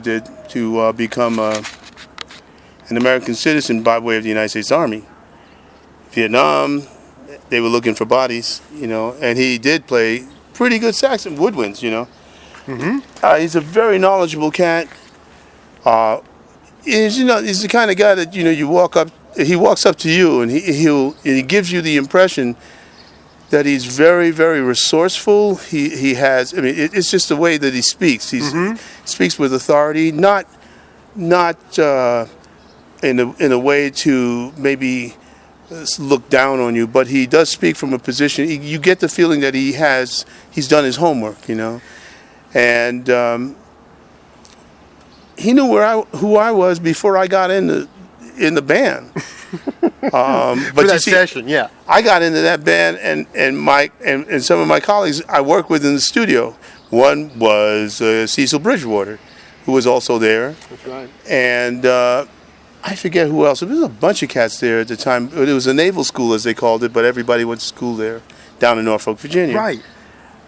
did to become an American citizen by way of the United States Army. Vietnam, they were looking for bodies, and he did play pretty good sax and woodwinds, He's a very knowledgeable cat. He's the kind of guy that, you walk up, he walks up to you and he gives you the impression that he's very, very resourceful. He has, it's just the way that he speaks. He speaks with authority, not in a way to maybe look down on you, but he does speak from a position. You get the feeling that he's done his homework, and he knew who I was before I got in the band. But for that session, yeah. I got into that band, and some of my colleagues I worked with in the studio. One was Cecil Bridgewater, who was also there. That's right. And I forget who else. There was a bunch of cats there at the time. It was a naval school, as they called it, but everybody went to school there, down in Norfolk, Virginia. Right.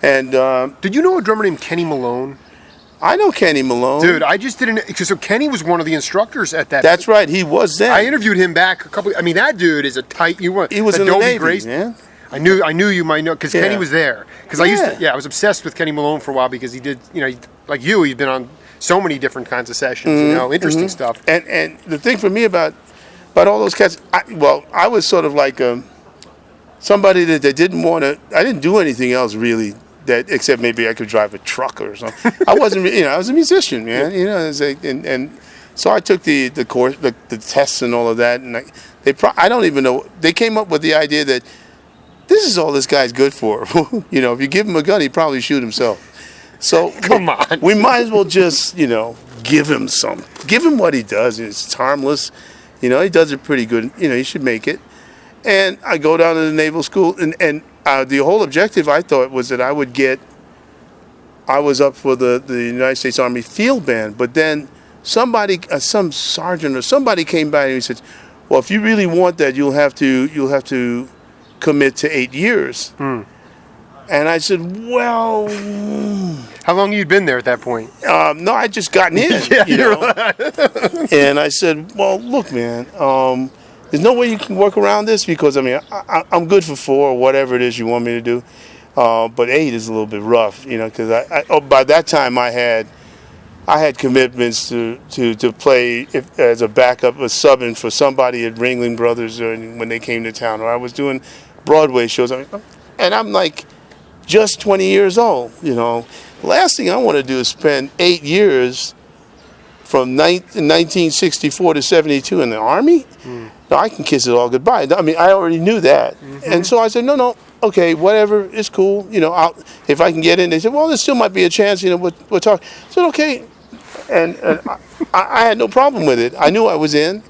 And did you know a drummer named Kenny Malone? I know Kenny Malone. Dude, I just didn't. So Kenny was one of the instructors at that. That's right. He was there. I interviewed him back a couple. That dude is a tight. He was in the Navy, man. I knew you might know because Kenny was there. Because Yeah. I was obsessed with Kenny Malone for a while because he did. Like you, he's been on so many different kinds of sessions. Interesting stuff. And the thing for me about all those cats, I was sort of like somebody that didn't want to. I didn't do anything else really. Except maybe I could drive a truck or something. I wasn't, I was a musician, man. And so I took the course, the tests and all of that, and I don't even know. They came up with the idea that this is all this guy's good for. If you give him a gun, he'd probably shoot himself. So come on, we might as well just give him some, give him what he does. It's harmless, he does it pretty good. He should make it. And I go down to the naval school and. The whole objective, I thought, was that I was up for the United States Army Field Band, but then somebody, some sergeant or somebody came by and he said, well, if you really want that, you'll have to commit to 8 years. And I said, well... How long had you been there at that point? No, I'd just gotten in, And I said, well, look, man... there's no way you can work around this because I'm good for 4 or whatever it is you want me to do, but 8 is a little bit rough, because by that time I had commitments to play as a backup, a subbing for somebody at Ringling Brothers when they came to town, or I was doing Broadway shows, and I'm like just 20 years old, Last thing I want to do is spend 8 years from 1964 to 72 in the Army. No, I can kiss it all goodbye. I already knew that. And so I said, no, okay, whatever, it's cool. If I can get in. They said, well, there still might be a chance, we'll talk. I said, okay. And I had no problem with it. I knew I was in.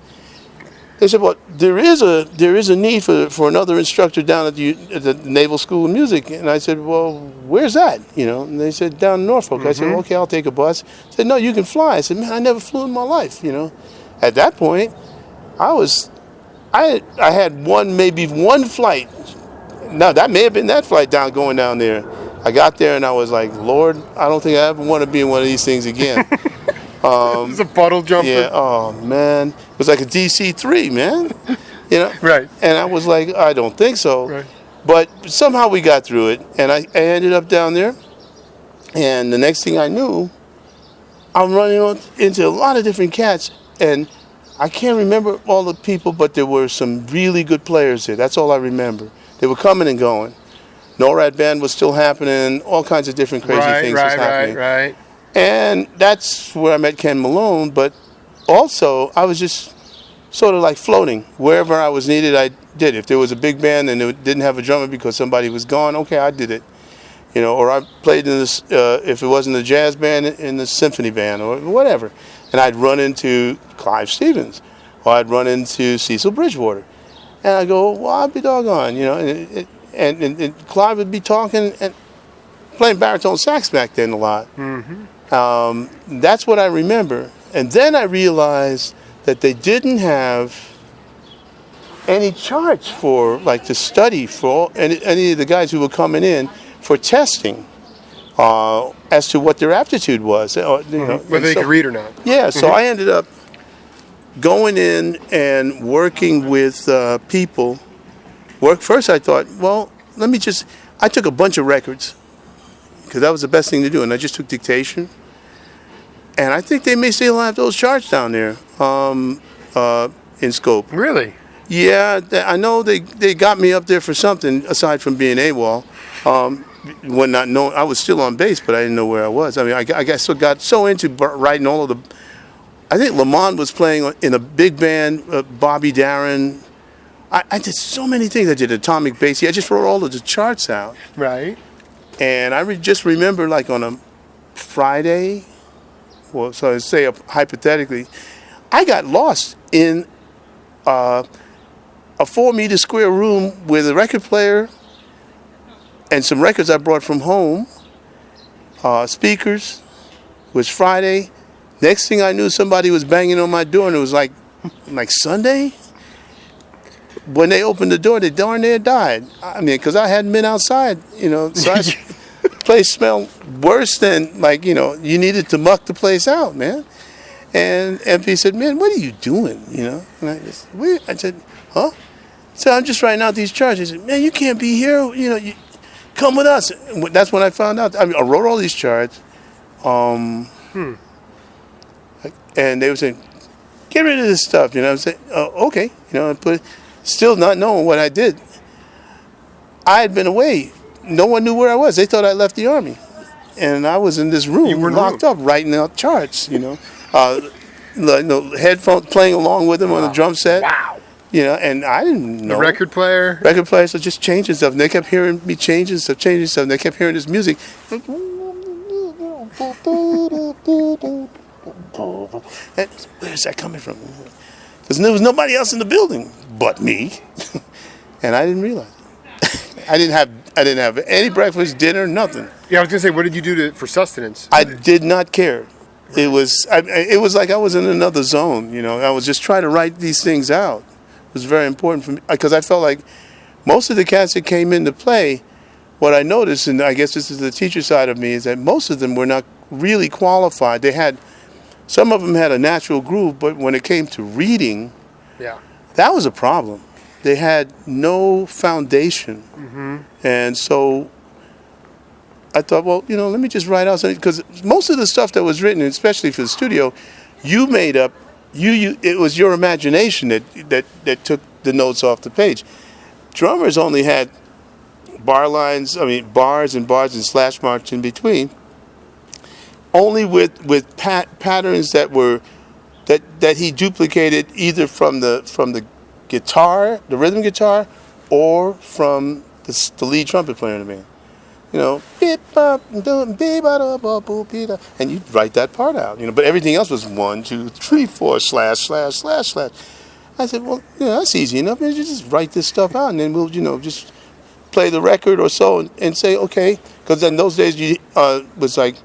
They said, well, there is a need for another instructor down at the Naval School of Music. And I said, well, where's that? And they said, down in Norfolk. I said, well, okay, I'll take a bus. They said, no, you can fly. I said, man, I never flew in my life, At that point, I had maybe one flight. Now, that may have been that flight going down there. I got there and I was like, Lord, I don't think I ever want to be in one of these things again. It's a puddle jumper. Yeah, oh, man. It was like a DC-3, man. Right. And I was like, I don't think so. Right. But somehow we got through it. And I ended up down there. And the next thing I knew, I'm running into a lot of different cats. And I can't remember all the people, but there were some really good players there. That's all I remember. They were coming and going. NORAD band was still happening. All kinds of different crazy things was happening. Right. And that's where I met Ken Malone. But also, I was just sort of like floating. Wherever I was needed, I did. If there was a big band and it didn't have a drummer because somebody was gone, okay, I did it. Or I played in this, if it wasn't a jazz band, in the symphony band or whatever. And I'd run into Clive Stevens, or I'd run into Cecil Bridgewater. And I go, well, I'll be doggone, and Clive would be talking and playing baritone sax back then a lot. That's what I remember. And then I realized that they didn't have any charts to study for any of the guys who were coming in for testing. as to what their aptitude was. Whether they could read or not. Yeah, so I ended up going in and working with people. First I thought, well, I took a bunch of records because that was the best thing to do, and I just took dictation. And I think they may still have those charts down there in scope. Really? Yeah, I know they got me up there for something aside from being AWOL. When not knowing, I was still on bass, but I didn't know where I was. I mean, I guess I got so into writing all of the. I think Lamont was playing in a big band. Bobby Darin. I did so many things. I did Atomic Basie. I just wrote all of the charts out. Right. And I just remember, like on a Friday, well, so I say hypothetically, I got lost in a 4-meter square room with a record player and some records I brought from home, speakers. It was Friday. Next thing I knew, somebody was banging on my door, and it was like Sunday. When they opened the door, they darn near died. I mean, because I hadn't been outside, so the place smelled worse than, you needed to muck the place out, man. And MP said, man, what are you doing, And I said, huh? So I'm just writing out these charts. He said, man, you can't be here, you come with us. That's when I found out. I wrote all these charts. And they were saying, get rid of this stuff, I'm saying, oh, okay. I put still not knowing what I did. I had been away. No one knew where I was. They thought I left the Army. And I was in this room locked up writing out charts, headphones playing along with them on the drum set. Wow. And I didn't know. The record player? Record players are just changing stuff. And they kept hearing me changing stuff. And they kept hearing this music. And where's that coming from? Because there was nobody else in the building but me. And I didn't realize it. I didn't have any breakfast, dinner, nothing. Yeah, I was gonna say, what did you do for sustenance? I did not care. It was like I was in another zone. I was just trying to write these things out. It was very important for me because I felt like most of the cats that came into play, what I noticed, and I guess this is the teacher side of me, is that most of them were not really qualified. Some of them had a natural groove, but when it came to reading, that was a problem. They had no foundation. And so I thought, well, let me just write out something. Because most of the stuff that was written, especially for the studio, you made up, it was your imagination that took the notes off the page. Drummers only had bars and bars and slash marks in between. Only with patterns that he duplicated either from the guitar, the rhythm guitar, or from the lead trumpet player in the band. And you'd write that part out. But everything else was 1, 2, 3, 4 slash. I said, well, that's easy enough. You just write this stuff out, and then we'll just play the record or so and say okay. Because in those days was like.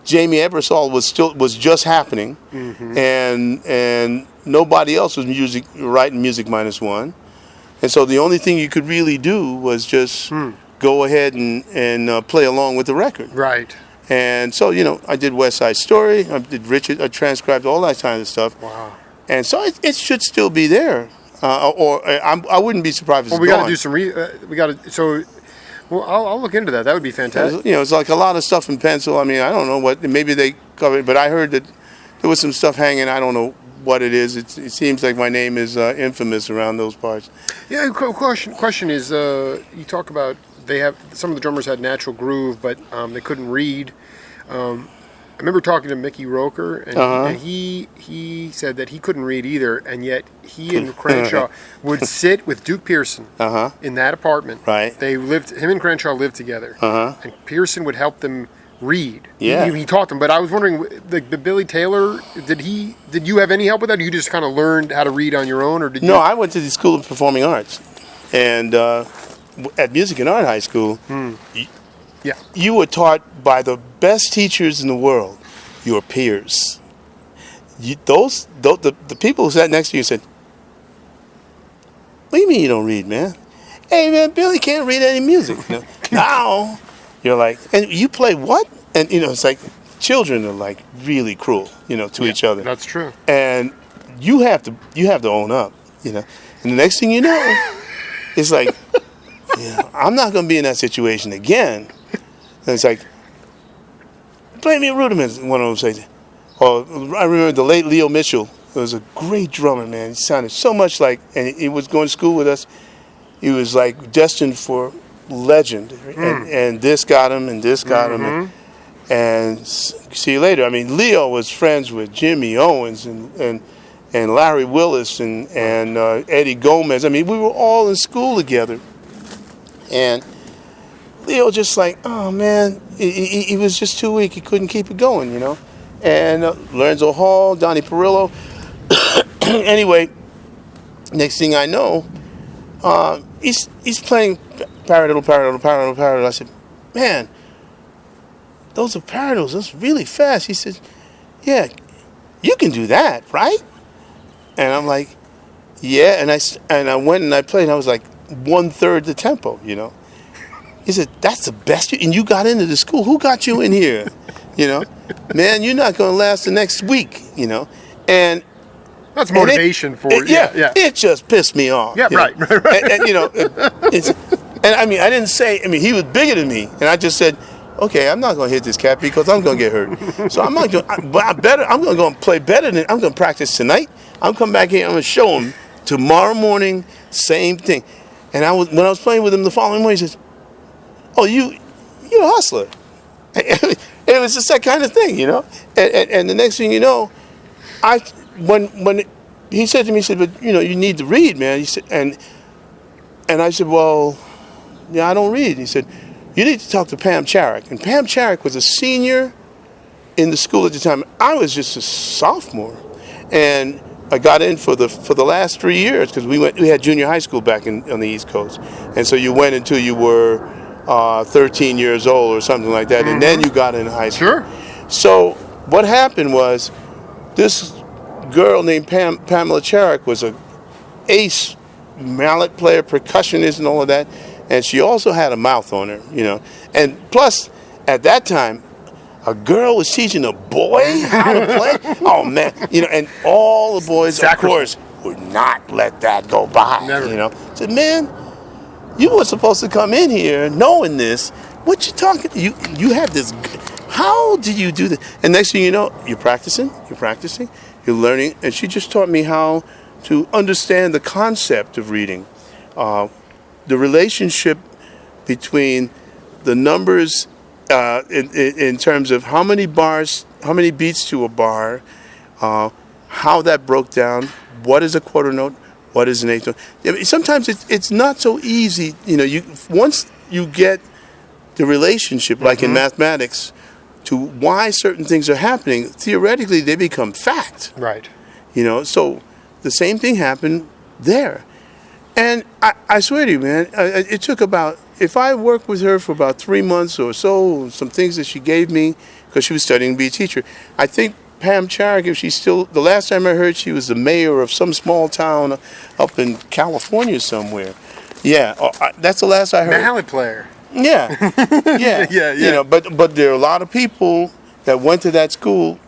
Jamie Ebersol was just happening, and nobody else was writing music -1, and so the only thing you could really do was just go ahead and play along with the record. Right. And so I did West Side Story, I did Richard, I transcribed all that kind of stuff. Wow. And so it should still be there, or I wouldn't be surprised if it's we got to gone. do some Well, I'll look into that. That would be fantastic. It's like a lot of stuff in pencil. I mean, I don't know maybe they covered it, but I heard that there was some stuff hanging. I don't know what it is. It seems like my name is infamous around those parts. Yeah, question is, you talk about some of the drummers had natural groove, but they couldn't read. I remember talking to Mickey Roker, and he said that he couldn't read either, and yet he and Crenshaw would sit with Duke Pearson in that apartment. Right. Him and Crenshaw lived together, and Pearson would help them read. Yeah. He taught them, but I was wondering, the Billy Taylor, did you have any help with that, or you just kind of learned how to read on your own, or did you? No, I went to the School of Performing Arts, and at Music and Art High School, you were taught by the best teachers in the world, your peers. The people who sat next to you said, "What do you mean you don't read, man? Hey, man, Billy can't read any music." Now you're like, "And you play what?" And it's like children are like really cruel, to each other. That's true. And you have to own up, And the next thing you know, it's like, I'm not going to be in that situation again. And it's like, play me a rudiment, one of them says. Oh, I remember the late Leo Mitchell. He was a great drummer, man. He sounded so much like, and he was going to school with us. He was like destined for legend. And this got him, and this got him. And see you later. I mean, Leo was friends with Jimmy Owens and Larry Willis and Eddie Gomez. I mean, we were all in school together. And Leo just like, oh man, he was just too weak. He couldn't keep it going, And Lorenzo Hall, Donnie Perillo. Anyway, next thing I know, he's playing paradiddle. I said, man, those are paradiddles. That's really fast. He said, yeah, you can do that, right? And I'm like, yeah. And I went and I played. And I was like 1/3 the tempo, He said, that's the best. And you got into the school. Who got you in here? Man, you're not going to last the next week, And that's motivation for it. Yeah. It just pissed me off. Yeah, right. And I mean, I didn't say. I mean, he was bigger than me, and I just said, okay, I'm not going to hit this cat because I'm going to get hurt. So I'm not going. But I'm going to go and play better than. I'm going to practice tonight. I'm coming back here. I'm going to show him tomorrow morning. Same thing. And when I was playing with him the following morning, he says, "Oh, you're a hustler." It was just that kind of thing, And the next thing you know, when he said to me, he said, "But you need to read, man." He said, and I said, "Well, yeah, I don't read." He said, "You need to talk to Pam Charrick." And Pam Charrick was a senior in the school at the time. I was just a sophomore, and I got in for the last 3 years because we had junior high school back on the East Coast, and so you went until you were 13 years old or something like that, and then you got into high school. Sure. So what happened was this girl named Pamela Charrick was a ace mallet player, percussionist, and all of that, and she also had a mouth on her, And plus, at that time, a girl was teaching a boy how to play. Oh man, and all the boys, of course, would not let that go by. Never. Said, man, you were supposed to come in here knowing this. What you talking? You have this. How did you do this? And next thing you know, you're practicing, you're learning. And she just taught me how to understand the concept of reading, the relationship between the numbers in terms of how many bars, how many beats to a bar, how that broke down, what is a quarter note, what is an eighth note. I mean, sometimes it's not so easy. Once you get the relationship, like in mathematics, to why certain things are happening, theoretically they become fact. Right. So the same thing happened there. And I swear to you, man, it took about, if I worked with her for about 3 months or so, some things that she gave me, because she was studying to be a teacher. I think Pam Charrick, if she's still, the last time I heard, she was the mayor of some small town up in California somewhere. Yeah, that's the last I heard. Mallet player. Yeah. Yeah. But there are a lot of people that went to that school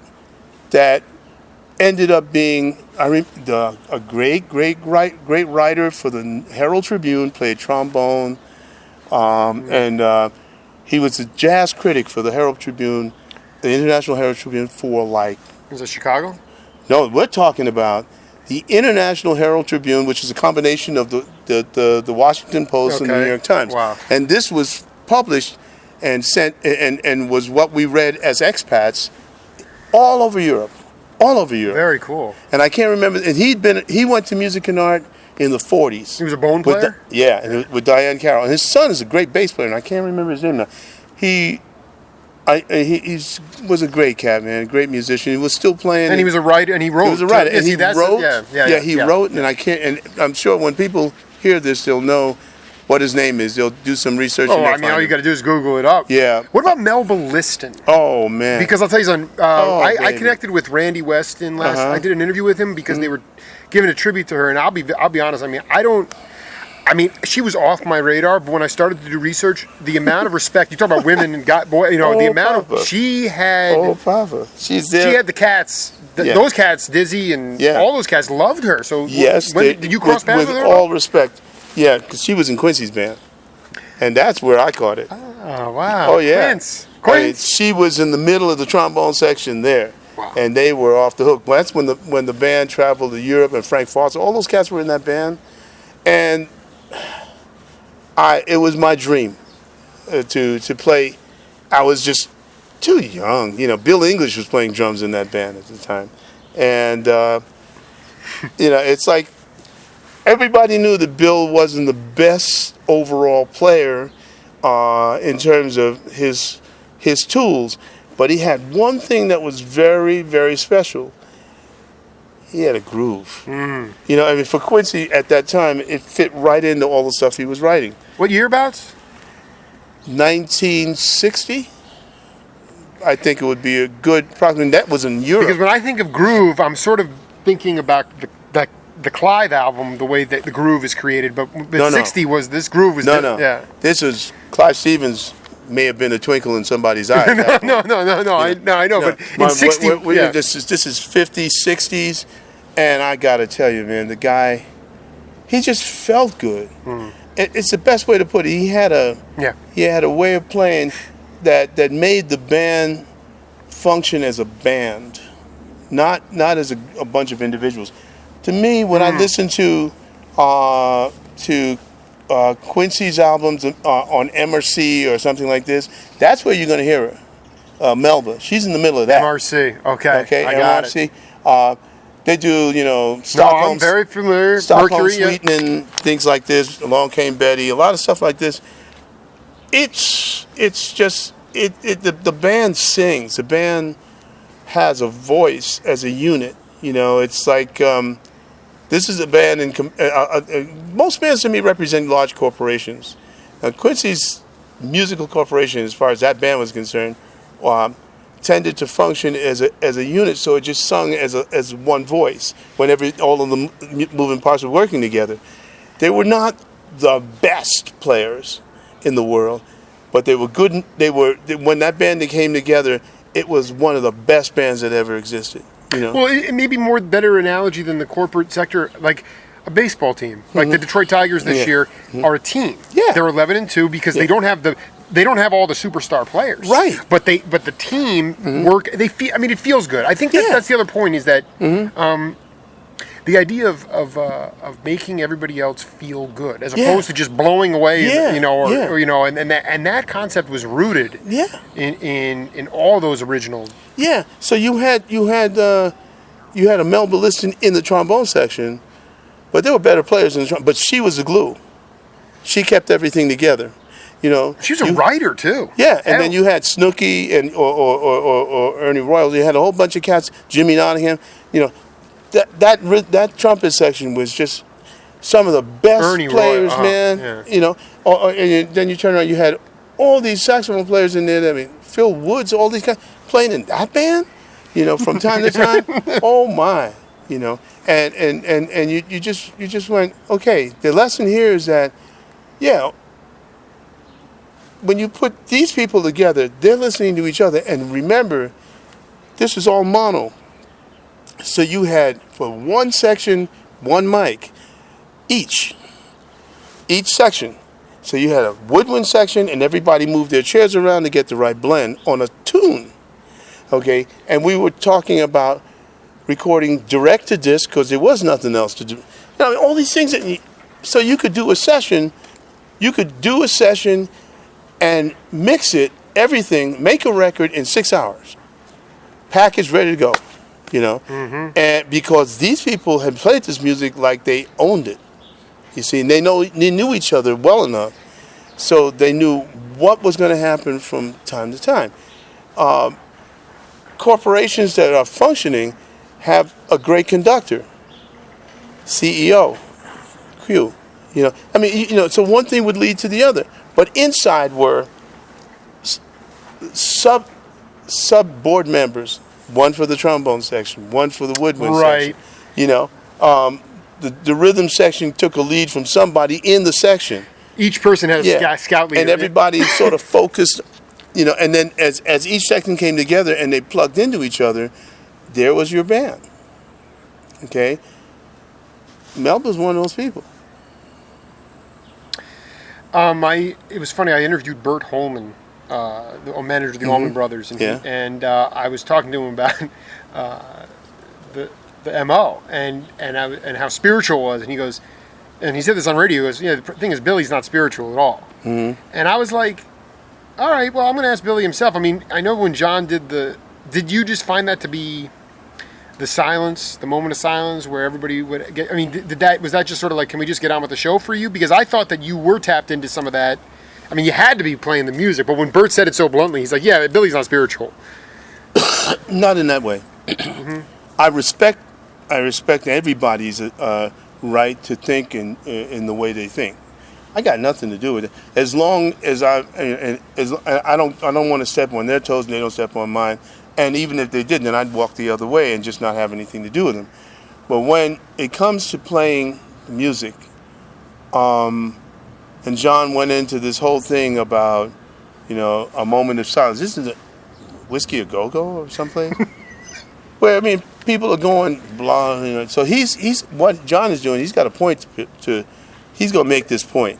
that ended up being a great writer for the Herald Tribune, played trombone, and he was a jazz critic for the Herald Tribune, the International Herald Tribune, for like... Is it Chicago? No, we're talking about the International Herald Tribune, which is a combination of the Washington Post and the New York Times. Wow. And this was published and sent and was what we read as expats all over Europe. All over Europe. Very cool. And I can't remember. And he went to music and art in the 40s. He was a bone player? With Diane Carroll. And his son is a great bass player, and I can't remember his name now. He was a great cat, man, a great musician. He was still playing. And he was a writer, and he wrote. He was a writer, and he wrote. He wrote, yeah. and I can't. And I'm sure when people hear this, they'll know what his name is. They'll do some research. Oh, I mean, all you got to do is Google it up. Yeah. What about Melba Liston? Oh man. Because I'll tell you something. I connected with Randy Weston last. I did an interview with him because they were giving a tribute to her, and I'll be honest. I mean, I mean, she was off my radar, but when I started to do research, the amount of respect, you talk about women and boy, you know, the amount of, she had, she's there. She had the cats, those cats, Dizzy and all those cats loved her. So yes, did you cross paths with her? With all respect. Yeah, because she was in Quincy's band. And that's where I caught it. Oh, wow. Oh, yeah. Quince. I mean, she was in the middle of the trombone section there. Wow. And they were off the hook. Well, that's when the band traveled to Europe, and Frank Foster, all those cats were in that band. And it was my dream to play. I was just too young. You know, Bill English was playing drums in that band at the time. And, you know, it's like everybody knew that Bill wasn't the best overall player in terms of his tools. But he had one thing that was very, very special. He had a groove. You know, I mean, for Quincy at that time, it fit right into all the stuff he was writing. What year abouts? 1960. I think it would be a good approximation. That was in Europe. Because when I think of groove, I'm sort of thinking about the Clive album, the way that the groove is created. But the 60 was, this groove was... No. Yeah. This was, Clive Stevens may have been a twinkle in somebody's eye. No. I know. But in 60... This is 50s, 60s. And I got to tell you, man, the guy, he just felt good. It's the best way to put it. He had a way of playing that made the band function as a band, not as a bunch of individuals. To me, when I listen to Quincy's albums on MRC or something like this, that's where you're going to hear her. Melba, she's in the middle of that. MRC, okay, I got MRC. They do, you know, Stockholm. I'm very familiar. Stockholm Mercury, Sweetening, things like this. Along Came Betty. A lot of stuff like this. It's just the band sings. The band has a voice as a unit. You know, it's like this is a band most bands to me represent large corporations. Quincy's musical corporation, as far as that band was concerned, tended to function as a unit, so it just sung as one voice whenever all of the moving parts were working together. They were not the best players in the world, but they were good. When that band came together, it was one of the best bands that ever existed. You know? Well, it may be better analogy than the corporate sector, like a baseball team, like the Detroit Tigers this year are a team. Yeah, they're 11-2 because they don't have all the superstar players. Right. But the team work. They feel. I mean, it feels good. I think that's the other point is that the idea of making everybody else feel good as opposed to just blowing away. Or you know, and that concept was rooted. In all those original. Yeah. So you had a Melba Liston in the trombone section, but there were better players in the trombone. But she was the glue. She kept everything together. You know, she's a writer too. Yeah, and then you had Snooky and or Ernie Royals. You had a whole bunch of cats. Jimmy Nottingham. You know, that trumpet section was just some of the best Ernie players, Roy, man. Yeah. You know, and then you turn around, you had all these saxophone players in there. I mean, Phil Woods, all these guys playing in that band. You know, from time to time. Oh my. You know, and you just went, okay. The lesson here is that, when you put these people together, they're listening to each other. And remember, this is all mono. So you had, for one section, one mic, each section. So you had a woodwind section, and everybody moved their chairs around to get the right blend on a tune. Okay? And we were talking about recording direct to disc because there was nothing else to do. All these things so you could do a session. You could do a session and mix it, everything, make a record in 6 hours. Package ready to go, you know. And because these people had played this music like they owned it. You see, and they knew each other well enough, so they knew what was going to happen from time to time. Corporations that are functioning have a great conductor, CEO, Q. You know, I mean, you know, so one thing would lead to the other. But inside were sub board members, one for the trombone section, one for the woodwind section. You know, the rhythm section took a lead from somebody in the section. Each person had a scout leader. And everybody sort of focused, and then as each section came together and they plugged into each other, there was your band. Okay? Melba's one of those people. It was funny, I interviewed Bert Holman, the manager of the Allman Brothers, and I was talking to him about the MO and how spiritual it was, and he goes, and he said this on radio, he goes, the thing is, Billy's not spiritual at all. And I was like, all right, well, I'm going to ask Billy himself. I mean, I know when John did you just find that to be the silence, the moment of silence where everybody would get, I mean, was that just sort of like, can we just get on with the show for you? Because I thought that you were tapped into some of that. I mean, you had to be playing the music, but when Bert said it so bluntly, he's like, yeah, Billy's not spiritual. Not in that way. I respect everybody's right to think in the way they think. I got nothing to do with it. As long as I don't want to step on their toes and they don't step on mine. And even if they didn't, then I'd walk the other way and just not have anything to do with them. But when it comes to playing music, and John went into this whole thing about, a moment of silence. This is a Whiskey A Go-Go or something? Where, I mean, people are going blah, So he's what John is doing, he's got a point to he's going to make this point.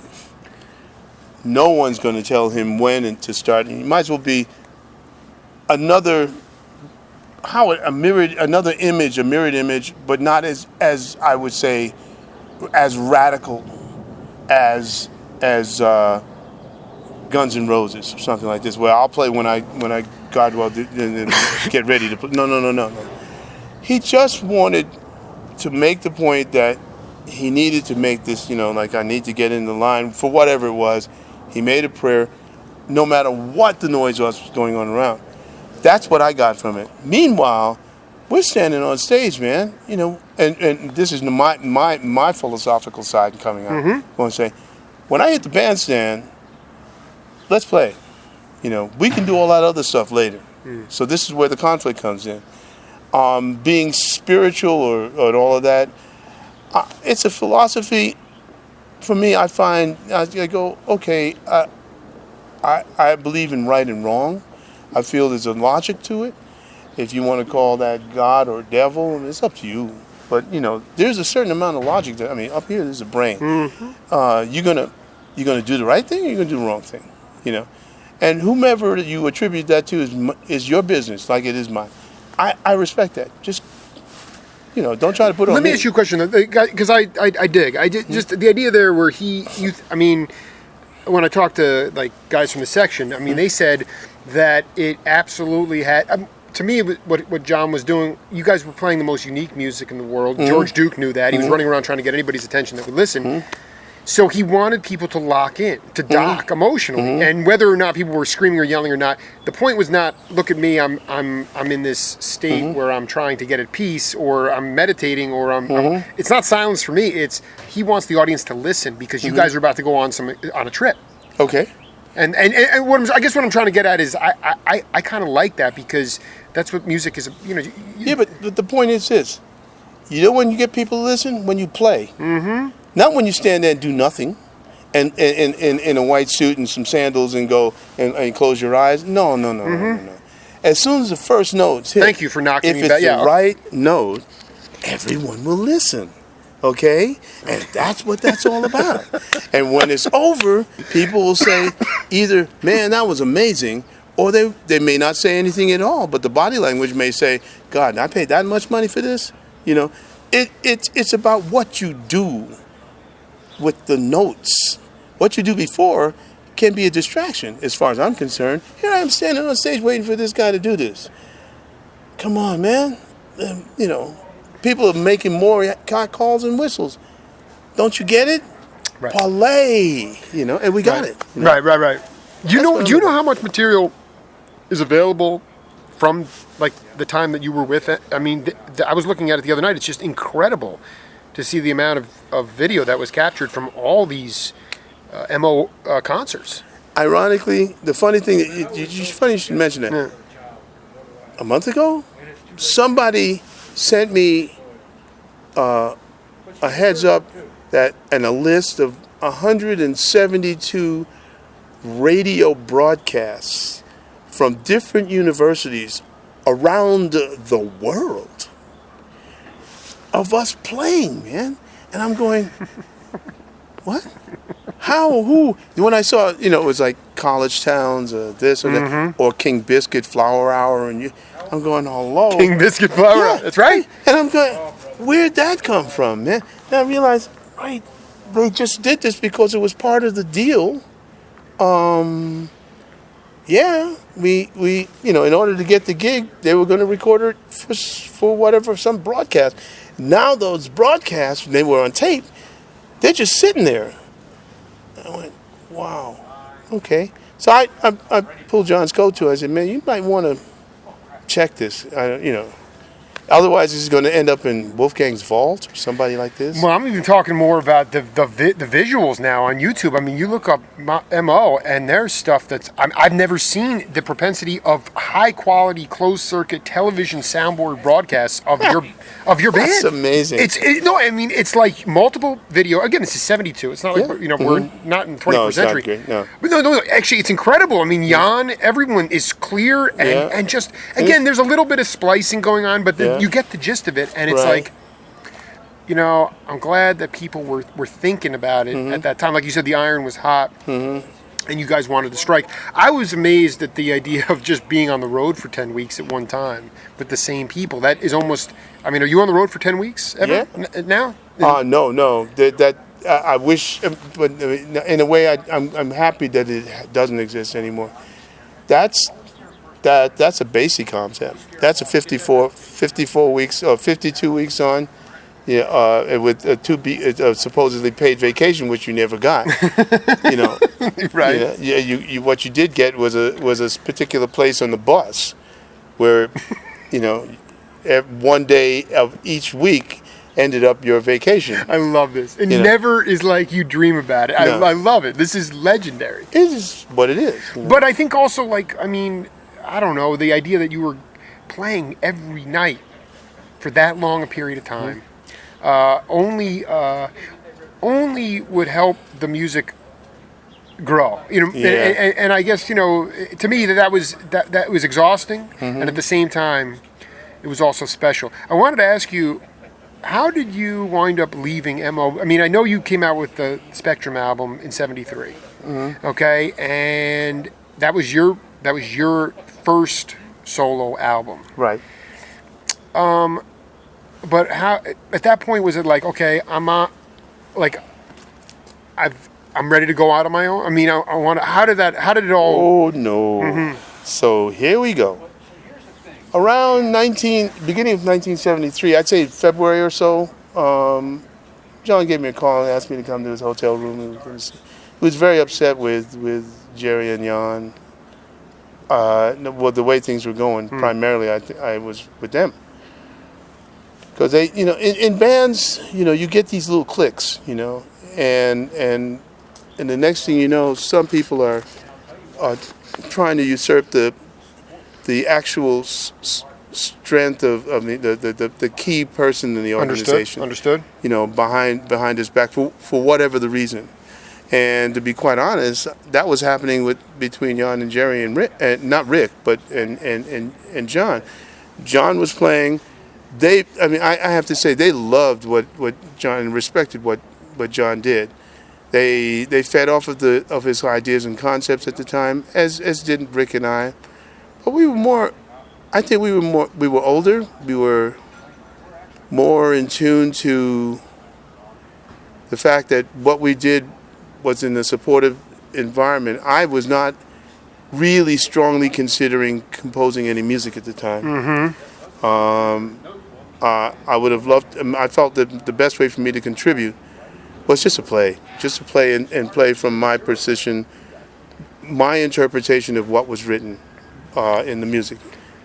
No one's going to tell him when and to start. He might as well be another mirrored image, but not as I would say, as radical as Guns N' Roses or something like this, where I'll play when I God well and get ready to play. No. He just wanted to make the point that he needed to make this, like I need to get in the line for whatever it was. He made a prayer, no matter what the noise was going on around. That's what I got from it. Meanwhile, we're standing on stage, man. And this is my philosophical side coming out. I'm going to say, when I hit the bandstand, let's play. We can do all that other stuff later. So this is where the conflict comes in. Being spiritual or all of that, it's a philosophy. For me, I find, I go, okay, I believe in right and wrong. I feel there's a logic to it. If you want to call that God or devil, it's up to you. But, there's a certain amount of logic that, up here, there's a brain. You're gonna do the right thing or you're going to do the wrong thing, And whomever you attribute that to is your business, like it is mine. I respect that. Just, don't try to put it on me. Let me ask you a question, because I dig. Just the idea there where when I talked to like guys from the section, they said that it absolutely had. To me, what John was doing, you guys were playing the most unique music in the world. George Duke knew that. He was running around trying to get anybody's attention that would listen. So he wanted people to lock in, to dock emotionally, and whether or not people were screaming or yelling or not, the point was not, look at me, I'm in this state where I'm trying to get at peace, or I'm meditating, or it's not silence for me. It's he wants the audience to listen because you guys are about to go on a trip. Okay. And I guess what I'm trying to get at is I kind of like that because that's what music is. Yeah, but the point is this: when you get people to listen, when you play. Not when you stand there and do nothing, and in a white suit and some sandals and go and close your eyes. No. As soon as the first note's hit, thank you for knocking me back. If it's the right note, everyone will listen. Okay, and that's what that's all about. And when it's over, people will say either, "Man, that was amazing," or they may not say anything at all. But the body language may say, "God, I paid that much money for this." It's about what you do with the notes. What you do before can be a distraction as far as I'm concerned. Here I am standing on stage waiting for this guy to do this. Come on, man. People are making more calls and whistles. Don't you get it? Right. Parlay, and we got it. Right. Do you know how much material is available from like the time that you were with it? I was looking at it the other night. It's just incredible to see the amount of video that was captured from all these MO concerts. Ironically, the funny thing, it's funny you should mention that. Yeah. A month ago, somebody sent me a heads up that and a list of 172 radio broadcasts from different universities around the world of us playing, man. And I'm going, what? How? Who? When I saw, it was like college towns, this or that, or King Biscuit Flower Hour, and I'm going, hello. King Biscuit Flower Hour, that's right. And I'm going, where'd that come from, man? And I realized, right, they just did this because it was part of the deal. Yeah, we in order to get the gig, they were going to record it for some broadcast. Now those broadcasts, they were on tape, they're just sitting there. I went, wow, okay. So I pulled John's coat to. I said, man, you might want to check this. Otherwise, this is going to end up in Wolfgang's vault or somebody like this. Well, I'm even talking more about the visuals now on YouTube. I mean, you look up MO, and there's stuff that's I've never seen the propensity of high quality closed circuit television soundboard broadcasts of your band. That's amazing. It's like multiple video. Again, this is 72. It's not like we're not in 21st century. Not great, no. But no. Actually, it's incredible. I mean, Jan, everyone is clear and just again, there's a little bit of splicing going on, but you get the gist of it, and it's like, I'm glad that people were thinking about it at that time. Like you said, the iron was hot, and you guys wanted to strike. I was amazed at the idea of just being on the road for 10 weeks at one time with the same people. That is almost. I mean, are you on the road for 10 weeks ever now? No. I wish, but in a way, I'm happy that it doesn't exist anymore. That's a basic concept. That's a 54 weeks or 52 weeks on, with a supposedly paid vacation, which you never got. Right. You what you did get was a particular place on the bus, where, one day of each week ended up your vacation. I love this. It never is like you dream about it. No. I love it. This is legendary. It is what it is. But I think also, I don't know, the idea that you were playing every night for that long a period of time only would help the music grow. And I guess to me that was exhausting, and at the same time it was also special. I wanted to ask you, how did you wind up leaving MO? I mean, I know you came out with the Spectrum album in '73. Okay, and that was your first solo album, right? But how at that point was it like, okay, I'm ready to go out on my own? I mean, I want to. How did it all? Oh no! So here we go. Around beginning of 1973, I'd say February or so. John gave me a call and asked me to come to his hotel room. He was very upset with Jerry and Jan. The way things were going, primarily I was with them. Because they, in bands, you get these little cliques, and the next thing you know, some people are trying to usurp the actual strength of the key person in the organization. Understood. Behind his back for whatever the reason. And to be quite honest, that was happening between Jan and Jerry and Rick, not Rick, but and John. John was playing. I have to say they loved what John and respected what John did. They fed off of his ideas and concepts at the time, as did Rick and I. But we were more. I think we were older. We were more in tune to the fact that what we did was in a supportive environment. I was not really strongly considering composing any music at the time. I would have loved. I felt that the best way for me to contribute was just to play and play from my position, my interpretation of what was written in the music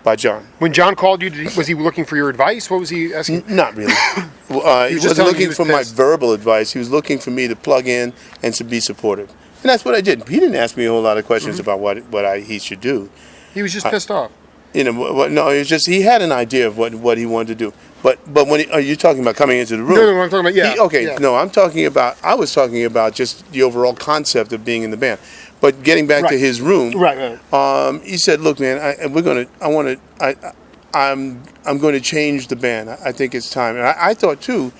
by John. When John called you, was he looking for your advice? What was he asking? Not really. He wasn't looking for my verbal advice. He was looking for me to plug in and to be supportive. And that's what I did. He didn't ask me a whole lot of questions about what he should do. He was just pissed off. No, it was just he had an idea of what he wanted to do. But when are you talking about coming into the room? No, I'm talking about No, I was talking about just the overall concept of being in the band. But getting back to his room, he said, "Look, man, I'm going to change the band. I think it's time." And I thought too.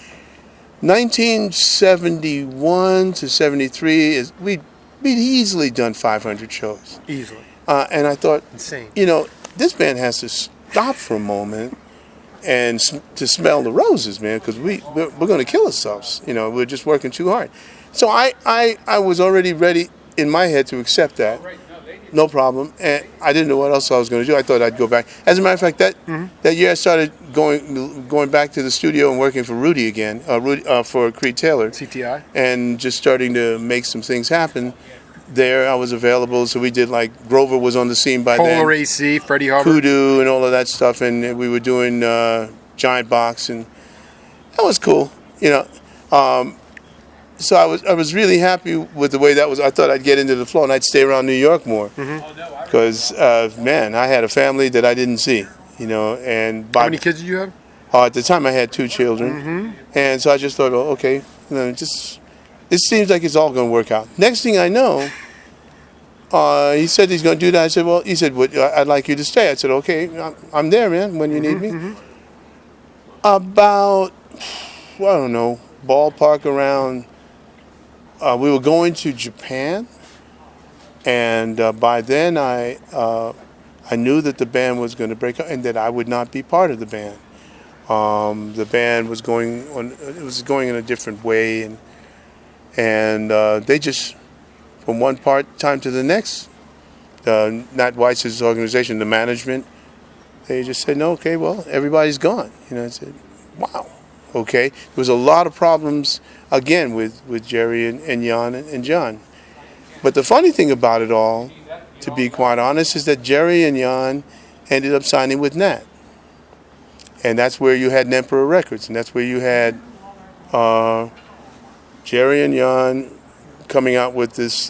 1971 to 73 we'd easily done 500 shows. Easily. And I thought, insane. This band has to stop for a moment and to smell the roses, man, because we're going to kill ourselves. We're just working too hard. So I was already ready in my head to accept that. No problem. And I didn't know what else I was going to do. I thought I'd go back. As a matter of fact, that year I started going back to the studio and working for Rudy again, for Creed Taylor. CTI. And just starting to make some things happen. There I was available, so we did Grover was on the scene by then. Polar AC, Freddie Hubbard. Kudu and all of that stuff, and we were doing Giant Box, and that was cool, So I was really happy with the way that was. I thought I'd get into the flow and I'd stay around New York more, because man, I had a family that I didn't see, And how many kids did you have? At the time, I had 2 children, and so I just thought, okay, this seems like it's all going to work out. Next thing I know, he said he's going to do that. I said, well, he said, I'd like you to stay. I said, okay, I'm there, man, when you need me. About, I don't know, ballpark around. We were going to Japan, and by then I knew that the band was going to break up and that I would not be part of the band. The band was going in a different way, and they just, from one time to the next, Nat Weiss's organization, the management, they just said, no, okay, well, everybody's gone. I said, wow. Okay, there was a lot of problems again with Jerry and Jan and John. But the funny thing about it all, to be quite honest, is that Jerry and Jan ended up signing with Nat. And that's where you had Emperor Records, and that's where you had Jerry and Jan coming out with this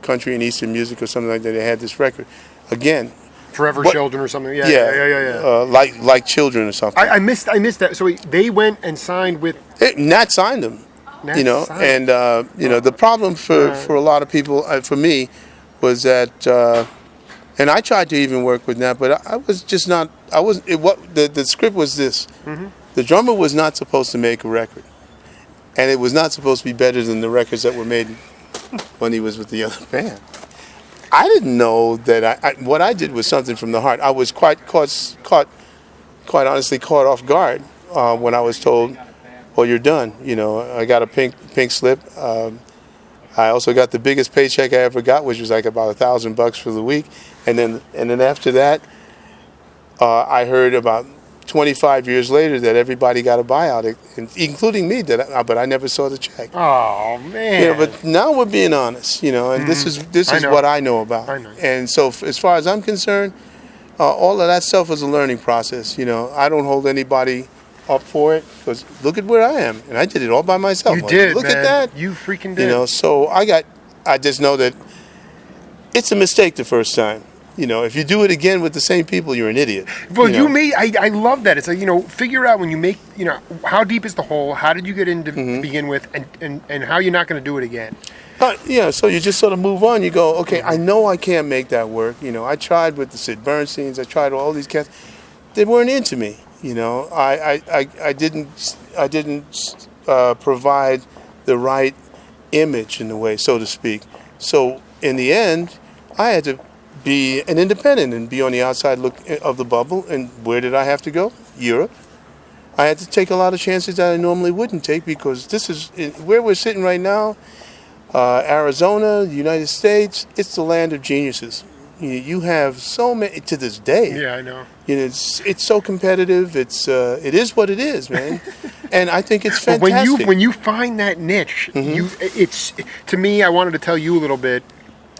country and Eastern music or something like that. They had this record. Again, Forever Children or something. Yeah. Like Children or something. I missed that. So they went and signed with. Nat signed them. The problem for a lot of people, for me, was that, and I tried to even work with Nat, but I was just not. I wasn't. The script was this: the drummer was not supposed to make a record, and it was not supposed to be better than the records that were made when he was with the other band. I didn't know that what I did was something from the heart. I was quite honestly caught off guard when I was told, well, you're done. I got a pink slip. I also got the biggest paycheck I ever got, which was like about $1,000 for the week. And then after that, I heard about 25 years later that everybody got a buyout, including me. But I never saw the check. Oh man! But now we're being honest, and this is what I know about. I know. And so, as far as I'm concerned, all of that stuff was a learning process. I don't hold anybody up for it, because look at where I am, and I did it all by myself. You did, look man. at that. You freaking did. So I just know that it's a mistake the first time. If you do it again with the same people, you're an idiot. Well, I love that. It's like, figure out when you make, how deep is the hole? How did you get in to begin with? And how you're not going to do it again. So you just sort of move on. You go, okay, I know I can't make that work. I tried with the Sid Bernsteins. I tried all these cats. They weren't into me. I didn't provide the right image in the way, so to speak. So in the end, I had to be an independent and be on the outside look of the bubble. And where did I have to go? Europe. I had to take a lot of chances that I normally wouldn't take, because this is where we're sitting right now. Arizona, the United States, it's the land of geniuses. You have so many to this day. Yeah, I know. It's so competitive. It is what it is, man. And I think it's fantastic. But when you find that niche, it's to me. I wanted to tell you a little bit.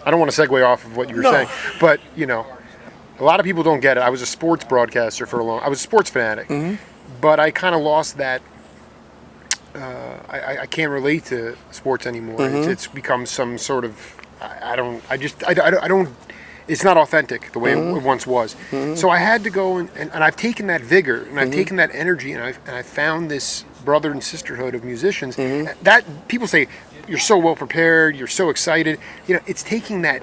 I don't want to segue off of what you were saying, but a lot of people don't get it. I was a sports broadcaster for I was a sports fanatic, but I kind of lost that. I can't relate to sports anymore. It's become some sort of. I don't. it's not authentic the way it once was. So I had to go and I've taken that vigor and I've taken that energy and I've found this brother and sisterhood of musicians that people say you're so well prepared, you're so excited. It's taking that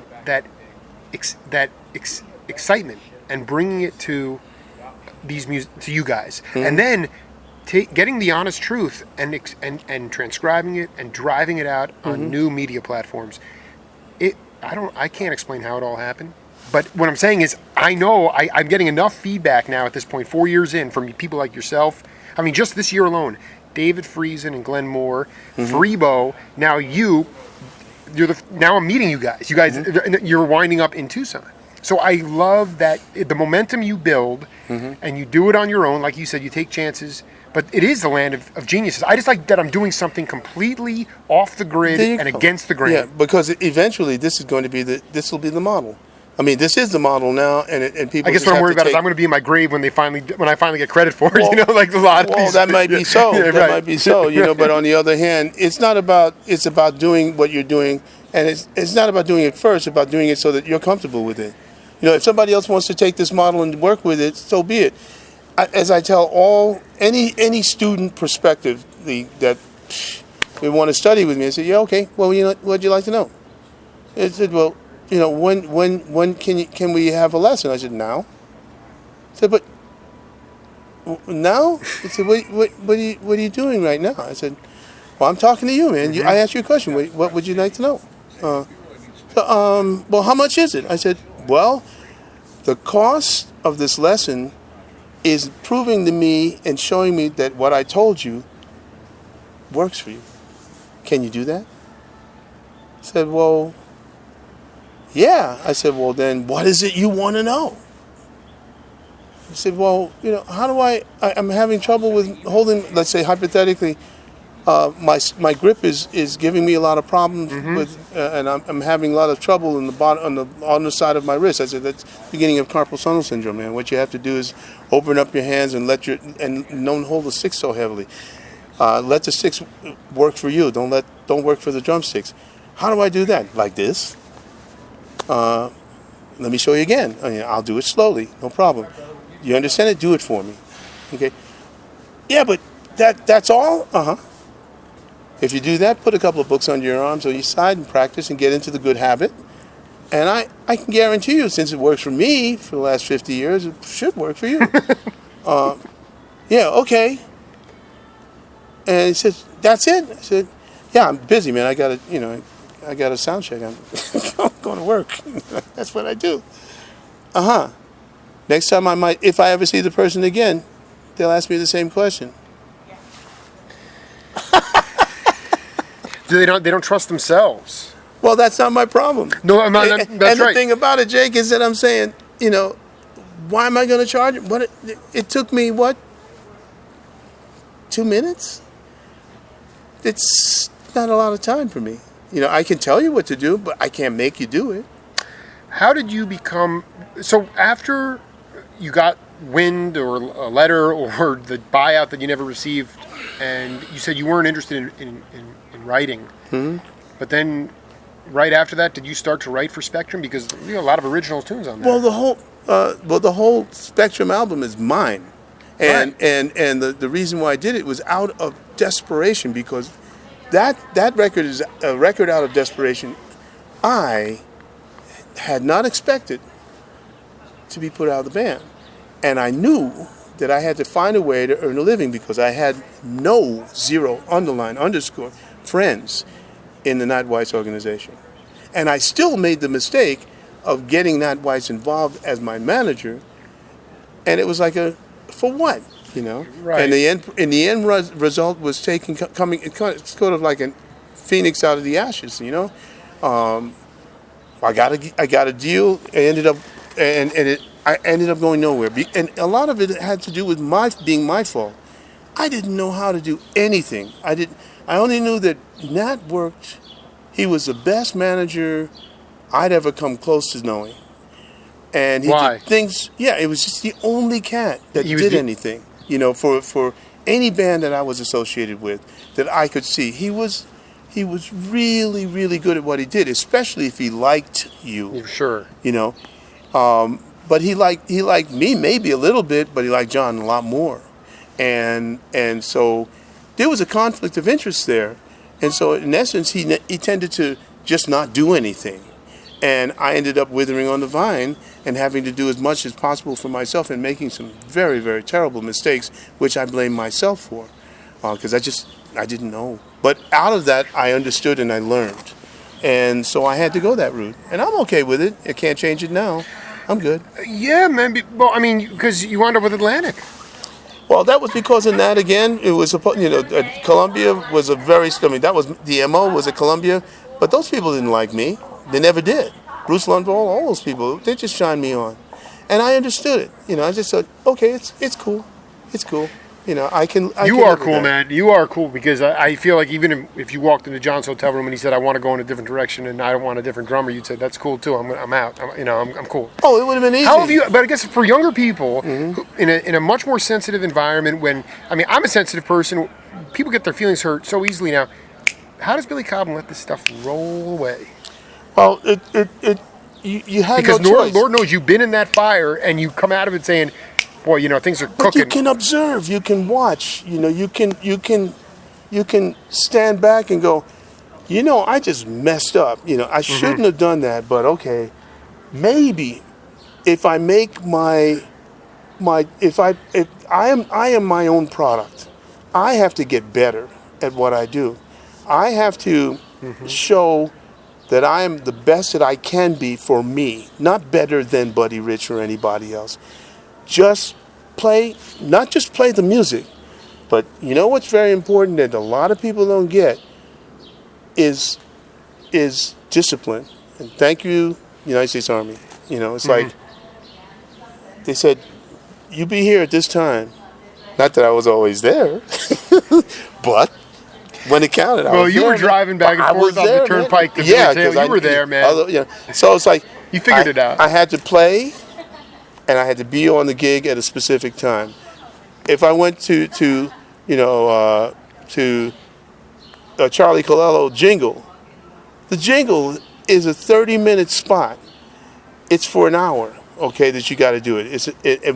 excitement and bringing it to to you guys, and then getting the honest truth and transcribing it and driving it out on new media platforms. I can't explain how it all happened, but what I'm saying is I know I'm getting enough feedback now at this point, 4 years in, from people like yourself. I mean, just this year alone, David Friesen and Glenn Moore, Freebo. Now now I'm meeting you guys. You guys, you're winding up in Tucson. So I love that the momentum you build, and you do it on your own. Like you said, you take chances. But it is the land of geniuses. I just like that I'm doing something completely off the grid and against the grain. Yeah, because eventually this will be the model. I mean, this is the model now, and people. I guess what I'm worried about is I'm going to be in my grave when I finally get credit for it. Well, like a lot of these. That might be so. Yeah, that might be so. But on the other hand, it's about doing what you're doing, and it's not about doing it first. It's about doing it so that you're comfortable with it. If somebody else wants to take this model and work with it, so be it. As I tell any student prospectively that they want to study with me, I said, yeah, okay. Well, what'd you like to know? I said, well, when can we have a lesson? I said, now. I said, but now? I said, what are you doing right now? I said, well, I'm talking to you, man. I asked you a question. What would you like to know? Well, how much is it? I said, well, the cost of this lesson is proving to me and showing me that what I told you works for you. Can you do that? I said, well, yeah. I said, well, then what is it you want to know? He said, well, how do I'm having trouble with holding, let's say hypothetically, my grip is giving me a lot of problems with, and I'm having a lot of trouble in the bottom on the side of my wrist. I said that's the beginning of carpal tunnel syndrome, man. What you have to do is open up your hands and don't hold the sticks so heavily. Let the sticks work for you. Don't work for the drumsticks. How do I do that? Like this. Let me show you again. I'll do it slowly, no problem. You understand it? Do it for me. Okay. Yeah, but that's all. If you do that, put a couple of books under your arms or your side and practice and get into the good habit. And I can guarantee you, since it works for me for the last 50 years, it should work for you. Yeah, okay. And he says, that's it? I said, yeah, I'm busy, man. I got a sound check. I'm going to work. That's what I do. Next time if I ever see the person again, they'll ask me the same question. They don't trust themselves. Well, that's not my problem. No, I'm not. That's and the right. thing about it, Jake, is that I'm saying, why am I going to charge it? It took me 2 minutes? It's not a lot of time for me. I can tell you what to do, but I can't make you do it. How did you become? So after you got wind or a letter or the buyout that you never received, and you said you weren't interested in writing, but then right after that, did you start to write for Spectrum? Because a lot of original tunes on there. Well, the whole Spectrum album is mine, and right. and the reason why I did it was out of desperation, because that record is a record out of desperation. I had not expected to be put out of the band, and I knew that I had to find a way to earn a living because I had no __ friends in the Nat Weiss organization. And I still made the mistake of getting Nat Weiss involved as my manager, and it was like for what? Right. And the end result was it's sort of like a phoenix out of the ashes, I got a deal. I ended up going nowhere, and a lot of it had to do with being my fault. I didn't know how to do anything. I only knew that Nat worked. He was the best manager I'd ever come close to knowing. And he did things. Yeah, it was just the only cat that did anything. For any band that I was associated with that I could see. He was he was really, really good at what he did, especially if he liked you. Sure. You know, but he liked me maybe a little bit, but he liked John a lot more, and so there was a conflict of interest there, and so in essence he tended to just not do anything, and I ended up withering on the vine and having to do as much as possible for myself and making some very, very terrible mistakes, which I blame myself for, because I didn't know. But out of that, I understood and I learned. And so I had to go that route. And I'm okay with it. I can't change it now. I'm good. Yeah, man. Well, I mean, because you wound up with Atlantic. Well, that was because of that again. It was, Columbia was that was, the MO was at Columbia. But those people didn't like me. They never did. Bruce Lundvall, all those people, they just shined me on. And I understood it. I just said, okay, it's cool. It's cool. I can You are cool, man. You are cool because I feel like even if you walked into John's hotel room and he said, I want to go in a different direction and I don't want a different drummer, you'd say, that's cool too. I'm out. I'm cool. Oh, it would have been easy. How have you, but I guess for younger people who, in a much more sensitive environment I'm a sensitive person. People get their feelings hurt so easily now. How does Billy Cobham let this stuff roll away? Well, you had because no choice. Lord knows you've been in that fire and you come out of it saying, boy, things are cooking. But you can observe, you can watch, you can stand back and go, I just messed up. I shouldn't have done that, but okay, maybe if I make if I am my own product, I have to get better at what I do. I have to show that I am the best that I can be for me, not better than Buddy Rich or anybody else. Not just play the music, but what's very important that a lot of people don't get is discipline. And thank you, United States Army. It's like they said, you be here at this time. Not that I was always there, but when it counted, I was you there, were driving back and forth off the turnpike. You were there, man. So it's like you figured it out. I had to play, and I had to be on the gig at a specific time. If I went to Charlie Colello jingle, the jingle is a 30-minute spot. It's for an hour, okay, that you got to do it. It's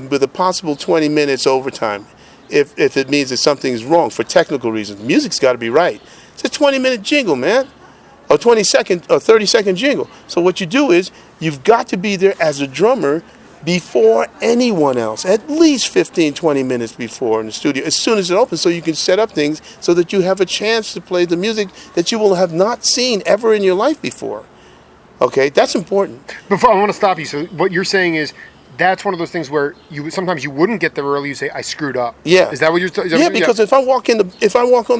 with a possible 20 minutes overtime. If it means that something's wrong for technical reasons. Music's got to be right. It's a 20-minute jingle, man, or 20-second or 30-second jingle. So what you do is you've got to be there as a drummer before anyone else, at least 15, 20 minutes before in the studio, as soon as it opens, so you can set up things so that you have a chance to play the music that you will have not seen ever in your life before. Okay, that's important. Before I want to stop you, so what you're saying is that's one of those things where sometimes you wouldn't get there early. You say, I screwed up. Yeah. Is that what you're saying? Yeah, because if I walk on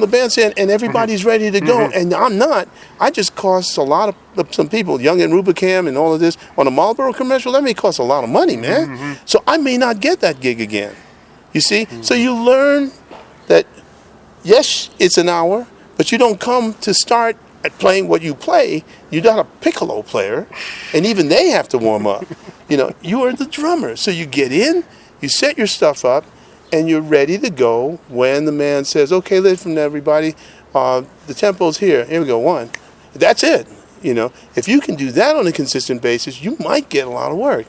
the bandstand and everybody's ready to go and I'm not, I just cost some people, Young and Rubicam and all of this, on a Marlboro commercial, that may cost a lot of money, man. So I may not get that gig again. You see? So you learn that, yes, it's an hour, but you don't come to start at playing what you play. You're not a piccolo player, and even they have to warm up. You are the drummer. So you get in, you set your stuff up, and you're ready to go when the man says, okay, listen, everybody, the tempo's here. Here we go, 1. That's it. If you can do that on a consistent basis, you might get a lot of work.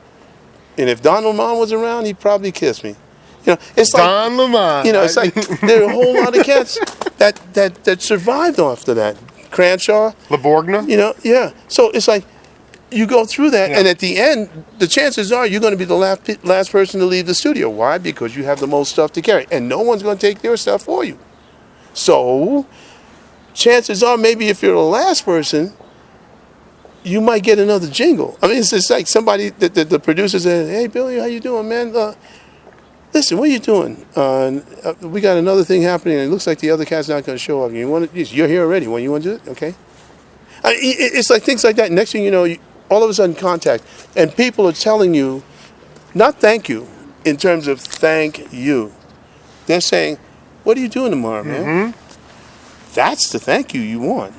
And if Don Lemon was around, he'd probably kiss me. It's like Don Lemon. It's like there are a whole lot of cats that survived after that. Cranshaw, LaBorgna. Yeah. So it's like you go through that, and at the end, the chances are you're going to be the last person to leave the studio. Why? Because you have the most stuff to carry, and no one's going to take their stuff for you. So chances are, maybe if you're the last person, you might get another jingle. I mean, it's just like somebody that the producer said, "Hey, Billy, how you doing, man? Listen, what are you doing? We got another thing happening, and it looks like the other cat's not going to show up. You're here already. When you want to do it, okay?" It's like things like that. Next thing you know, all of a sudden, contact, and people are telling you, not thank you, in terms of thank you. They're saying, "What are you doing tomorrow, man?" That's the thank you want.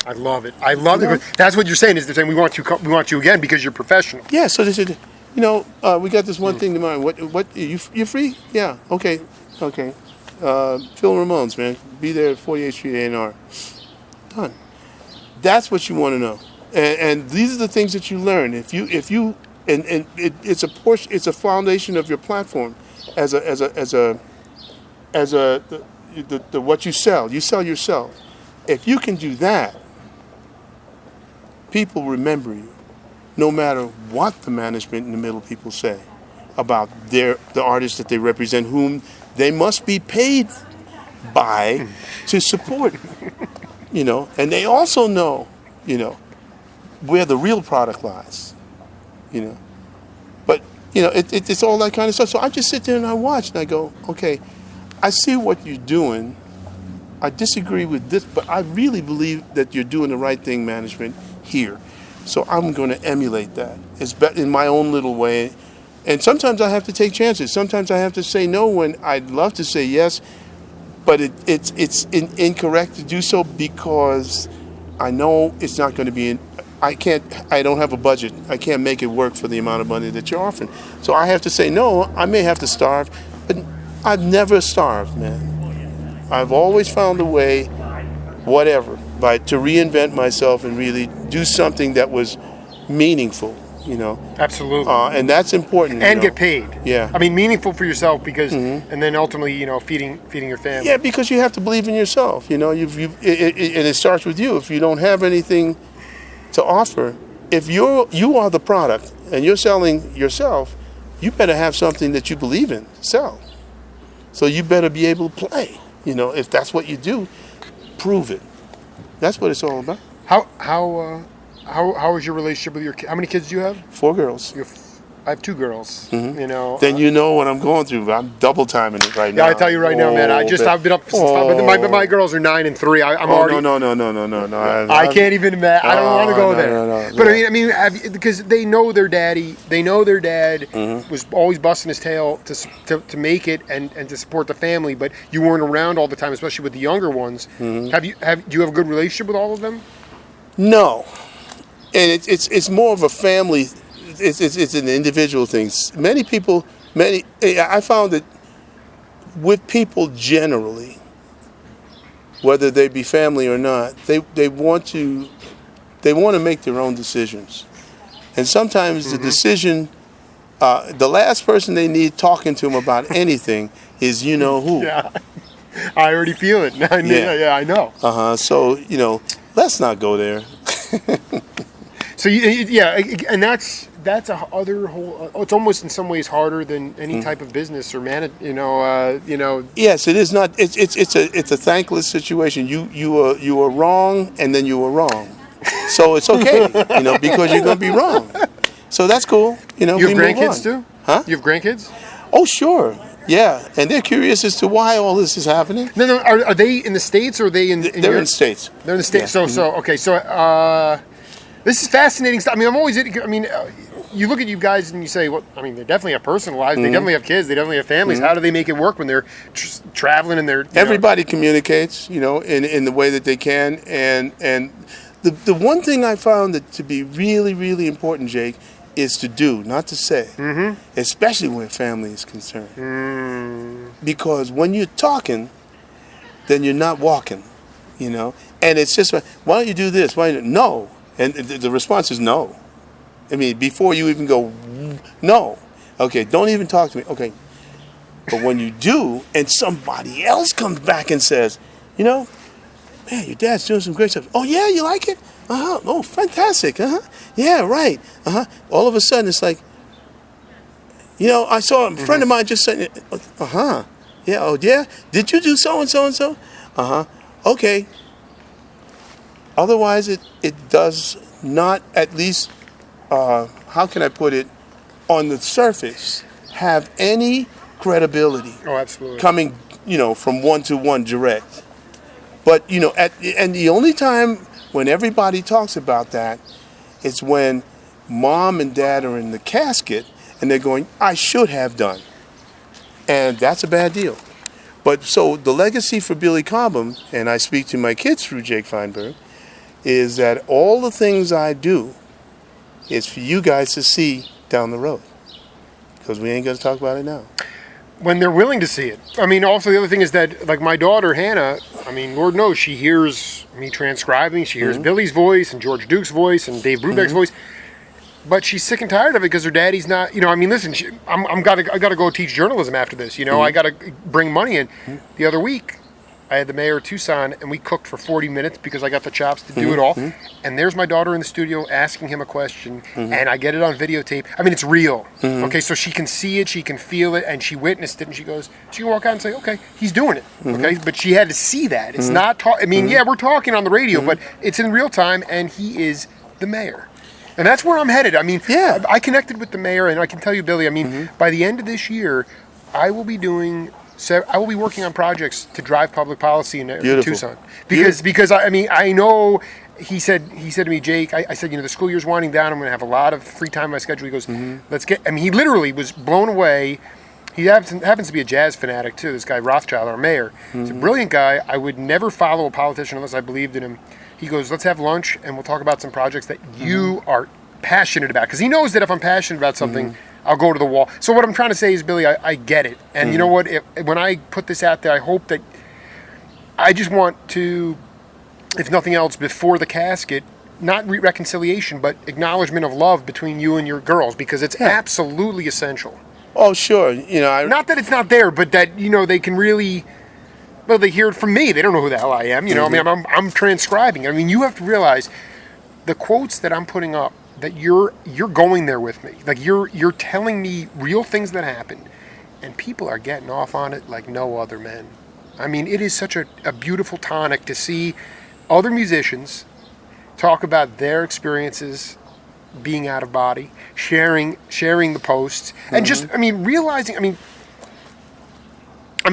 I love it. I love it. That's what you're saying. Is they're saying we want you again because you're professional. Yeah. So they said, we got this one thing tomorrow. What? You free? Yeah. Okay. Phil Ramones, man. Be there at 48th Street A&R. Done. That's what you want to know, and these are the things that you learn. If you and it's a portion, it's a foundation of your platform, as a the what you sell. You sell yourself. If you can do that, people remember you, no matter what the management and the middle people say about the artists that they represent, whom they must be paid by to support. And they also know, where the real product lies. But it's all that kind of stuff. So I just sit there and I watch and I go, okay, I see what you're doing. I disagree with this, but I really believe that you're doing the right thing, management, here. So I'm going to emulate that. It's in my own little way. And sometimes I have to take chances. Sometimes I have to say no when I'd love to say yes, but it's incorrect to do so because I know it's not going to be I don't have a budget. I can't make it work for the amount of money that you're offering. So I have to say no. I may have to starve, but I've never starved, man. I've always found a way, whatever, to reinvent myself and really do something that was meaningful, Absolutely. And that's important. And get paid. Yeah. I mean, meaningful for yourself because, and then ultimately, feeding your family. Yeah, because you have to believe in yourself. And it starts with you. If you don't have anything to offer, if you are the product and you're selling yourself, you better have something that you believe in, sell. So you better be able to play. If that's what you do, prove it. That's what it's all about. How is your relationship with your kids? How many kids do you have? 4 girls. I have 2 girls. Then you know what I'm going through. I'm double timing it right now. Yeah, I tell you right now, man. I've been up since 5, but my girls are 9 and 3. I'm already. No. I can't even imagine. I don't want to go there. No. But I mean, because they know their daddy. They know their dad was always busting his tail to make it and to support the family. But you weren't around all the time, especially with the younger ones. Do you have a good relationship with all of them? No, and it's more of a family. It's an individual thing. I found that with people generally, whether they be family or not, they want to make their own decisions, and sometimes the decision, the last person they need talking to them about anything is who. Yeah, I already feel it. I know. So let's not go there. So and that's a other whole. It's almost in some ways harder than any type of business or Yes, it is not. It's a thankless situation. You were wrong, and then you were wrong. So it's okay, because you're gonna be wrong. So that's cool. You have grandkids too? Huh? You have grandkids? Oh, sure. Yeah, and they're curious as to why all this is happening. No. Are they in the States or are they in? They're in the States. They're in the States. Yeah. This is fascinating stuff. I mean, you look at you guys and you say, well, I mean, they definitely have personal lives. They definitely have kids. They definitely have families. How do they make it work when they're traveling and they're... Everybody communicates, in the way that they can. And the one thing I found that to be really, really important, Jake, is to do, not to say. Especially when family is concerned. Because when you're talking, then you're not walking, And it's just, why don't you do this? No. And the response is no. I mean, before you even go, no. Okay, don't even talk to me. Okay. But when you do, and somebody else comes back and says, man, your dad's doing some great stuff. Oh, yeah, you like it? Oh, fantastic. Yeah, right. All of a sudden, it's like, I saw a friend of mine just saying, yeah, oh, yeah? Did you do so-and-so and so? Okay. Otherwise, it does not, at least, how can I put it, on the surface, have any credibility. Oh, absolutely. Coming, from one-to-one direct. But, and the only time when everybody talks about that is when mom and dad are in the casket and they're going, I should have done. And that's a bad deal. But so the legacy for Billy Cobham, and I speak to my kids through Jake Feinberg, is that all the things I do is for you guys to see down the road. Because we ain't going to talk about it now. When they're willing to see it. I mean, also the other thing is that, like my daughter, Hannah, I mean, Lord knows she hears me transcribing. She hears Billy's voice and George Duke's voice and Dave Brubeck's voice. But she's sick and tired of it because her daddy's not, I mean, listen, I got to go teach journalism after this, I got to bring money in. The other week, I had the mayor of Tucson, and we cooked for 40 minutes because I got the chops to do it all. And there's my daughter in the studio asking him a question, and I get it on videotape. I mean, it's real. Okay, so she can see it, she can feel it, and she witnessed it, and she can walk out and say, okay, he's doing it. Okay, but she had to see that. It's not, yeah, we're talking on the radio, but it's in real time, and he is the mayor. And that's where I'm headed. I mean, I connected with the mayor, and I can tell you, Billy, I mean, by the end of this year, I will be working on projects to drive public policy in Tucson. Because I mean, I know he said to me, Jake, I said, the school year's winding down. I'm going to have a lot of free time on my schedule. He goes, he literally was blown away. He happens to be a jazz fanatic, too, this guy Rothschild, our mayor. He's a brilliant guy. I would never follow a politician unless I believed in him. He goes, let's have lunch, and we'll talk about some projects that you are passionate about. Because he knows that if I'm passionate about something, I'll go to the wall. So what I'm trying to say is, Billy, I get it. And you know what? When I put this out there, I hope that I just want to, if nothing else, before the casket, not reconciliation, but acknowledgement of love between you and your girls, because it's absolutely essential. Oh, sure. Not that it's not there, but that, they can really... Well, they hear it from me. They don't know who the hell I am. I mean, I'm transcribing. I mean, you have to realize the quotes that I'm putting up, that you're going there with me. Like you're telling me real things that happened, and people are getting off on it like no other men. I mean, it is such a beautiful tonic to see other musicians talk about their experiences being out of body, sharing the posts, and just, I mean, realizing, I mean,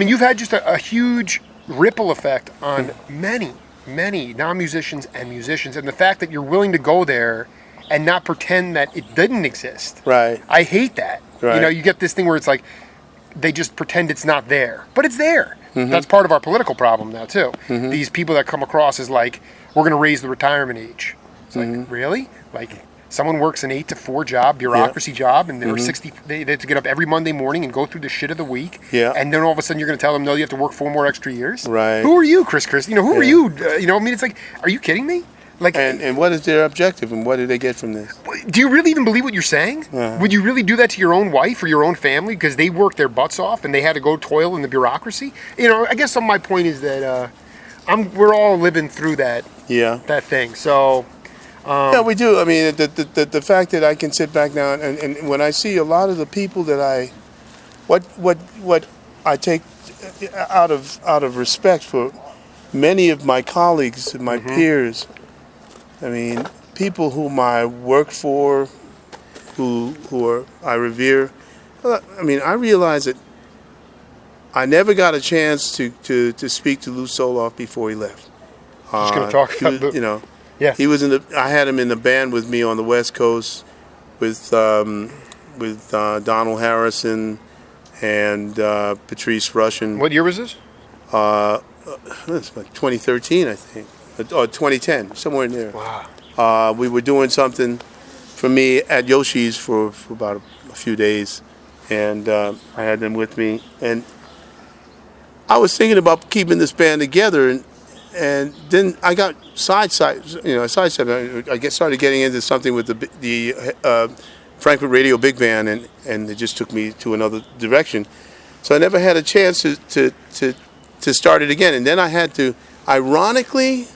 you've had just a huge ripple effect on many non-musicians and musicians, and the fact that you're willing to go there and not pretend that it didn't exist. Right. I hate that. Right. You get this thing where it's like they just pretend it's not there, but it's there. That's part of our political problem now too. These people that come across as like, we're going to raise the retirement age. It's like, really? Like, someone works an 8 to 4 job, bureaucracy job, and they're 60. They have to get up every Monday morning and go through the shit of the week. Yeah. And then all of a sudden you're going to tell them, no, you have to work 4 more extra years. Right. Who are you, Chris? Who are you? I mean, it's like, are you kidding me? Like, and what is their objective, and what do they get from this? Do you really even believe what you're saying? Would you really do that to your own wife or your own family because they worked their butts off and they had to go toil in the bureaucracy? I guess my point is that we're all living through that. Yeah. That thing. So. Yeah, we do. I mean, the fact that I can sit back now and when I see a lot of the people that what I take out of respect for many of my colleagues and my peers, I mean, people whom I work for, who I revere. I mean, I realize that I never got a chance to speak to Lou Soloff before he left. Just going to talk about Yeah, he was I had him in the band with me on the West Coast, with Donald Harrison and Patrice Rushen. What year was this? It's like 2013, I think, or 2010, somewhere in there. Wow. We were doing something for me at Yoshi's for about a few days, and I had them with me, and I was thinking about keeping this band together, and then I got sidestepped. I started getting into something with the Frankfurt Radio Big Band, and it just took me to another direction. So I never had a chance to start it again. And then I had to. Ironically,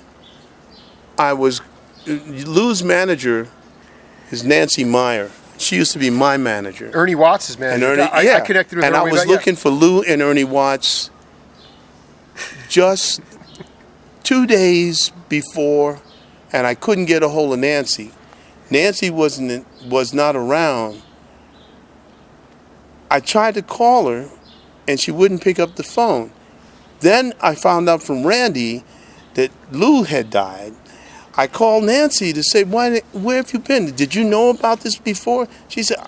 Lou's manager is Nancy Meyer. She used to be my manager. Ernie Watts' manager. I connected with her. And I was looking for Lou and Ernie Watts just 2 days before, and I couldn't get a hold of Nancy. Nancy was not around. I tried to call her, and she wouldn't pick up the phone. Then I found out from Randy that Lou had died. I called Nancy to say, where have you been? Did you know about this before? She said,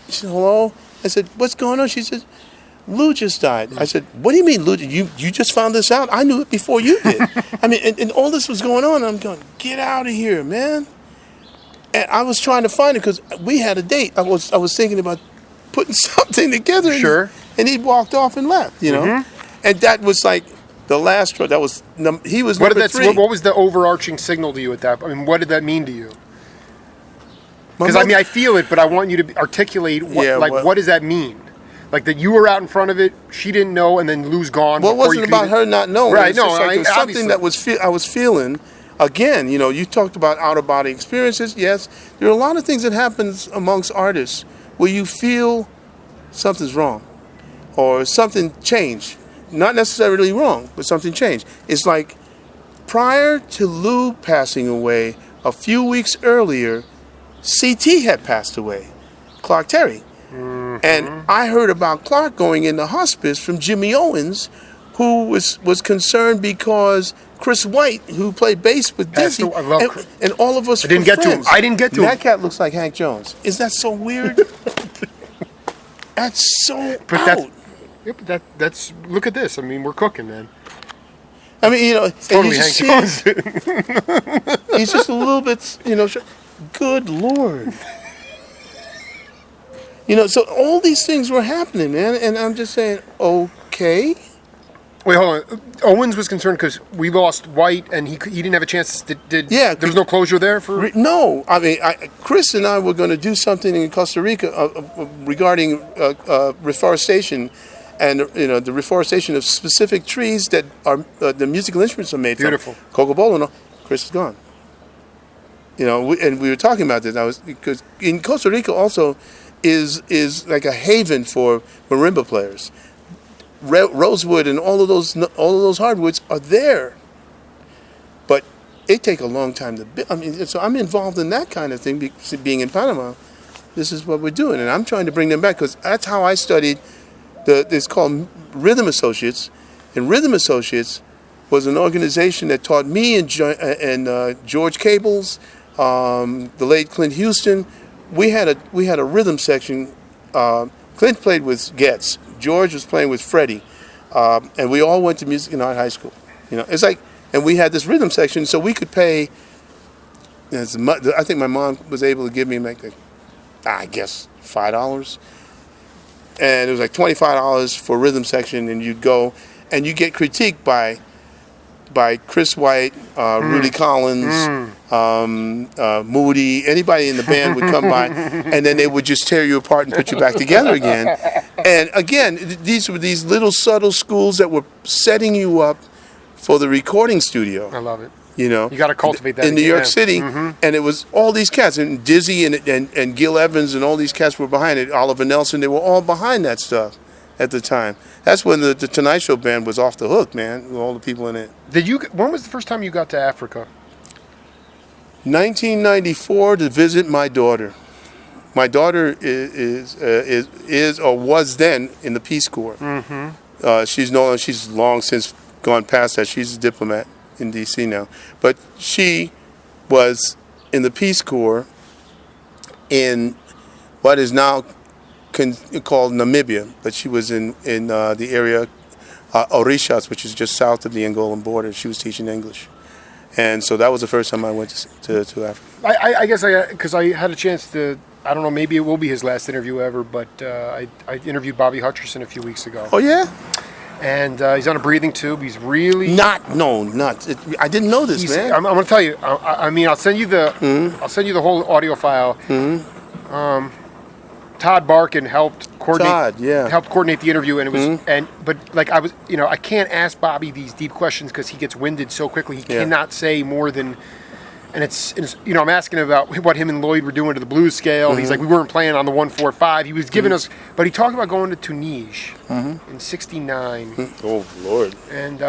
hello? I said, what's going on? She said, Lou just died. I said, what do you mean, Lou? You just found this out? I knew it before you did. I mean, and all this was going on. I'm going, get out of here, man. And I was trying to find it because we had a date. I was thinking about putting something together. Sure. And he walked off and left, And that was like, The last straw. That was he was What number did 3. What was the overarching signal to you at that? I mean, what did that mean to you? Because I mean, I feel it, but I want you to articulate what does that mean? Like that you were out in front of it, she didn't know, and then Lou's gone. Well, it wasn't about her not knowing. Right? No, it was something that I was feeling. Again, you talked about out of body experiences. Yes, there are a lot of things that happens amongst artists where you feel something's wrong or something changed. Not necessarily wrong, but something changed. It's like prior to Lou passing away, a few weeks earlier, CT had passed away, Clark Terry. Mm-hmm. And I heard about Clark going into hospice from Jimmy Owens, who was concerned because Chris White, who played bass with Dizzy, and all of us I didn't get to him. That cat looks like Hank Jones. Is that so weird? That's so out. But that's look at this. I mean, we're cooking, man. I mean, it's totally Hank Jones. He's just a little bit, good Lord. So all these things were happening, man, and I'm just saying, okay. Wait, hold on. Owens was concerned because we lost White, and he didn't have a chance. There was no closure there for. No, I mean, Chris and I were going to do something in Costa Rica regarding reforestation, and the reforestation of specific trees that are the musical instruments are made Beautiful. from. Cocobolo, no, Chris is gone. And we were talking about this. Because in Costa Rica also is like a haven for marimba players. Rosewood and all of those hardwoods are there, but it take a long time to build. I mean, so I'm involved in that kind of thing. Being in Panama, this is what we're doing, and I'm trying to bring them back because that's how I studied. It's called Rhythm Associates, and Rhythm Associates was an organization that taught me and George Cables, the late Clint Houston. We had a rhythm section. Clint played with Getz. George was playing with Freddie, and we all went to music and art high school. It's like, and we had this rhythm section, so we could pay. I think my mom was able to give me I guess $5, and it was like $25 for rhythm section, and you'd go, and you get critiqued by Chris White, Rudy Collins, Moody, anybody in the band would come by, and then they would just tear you apart and put you back together again. And again, these were these little subtle schools that were setting you up for the recording studio. I love it. You got to cultivate that in New York City, and it was all these cats, and Dizzy and Gil Evans and all these cats were behind it. Oliver Nelson, they were all behind that stuff at the time. That's when the Tonight Show band was off the hook, man, with all the people in it. When was the first time you got to Africa? 1994 to visit my daughter. My daughter is or was then in the Peace Corps. Mm-hmm. She's long since gone past that. She's a diplomat in D.C. now, but she was in the Peace Corps in what is now called Namibia, but she was in the area Orishas, which is just south of the Angolan border. She was teaching English, and so that was the first time I went to Africa. I guess because I had a chance to. I don't know. Maybe it will be his last interview ever, but I interviewed Bobby Hutcherson a few weeks ago. Oh yeah. And he's on a breathing tube. He's really I didn't know this, man. I'm going to tell you. I mean, I'll send you the whole audio file. Mm-hmm. Todd Barkin helped coordinate. Todd, helped coordinate the interview, and it was I can't ask Bobby these deep questions because he gets winded so quickly. He cannot say more than. And it's I'm asking about what him and Lloyd were doing to the blues scale. Mm-hmm. He's like, we weren't playing on the 1-4-5. He was giving us, but he talked about going to Tunis in '69. Oh Lord! And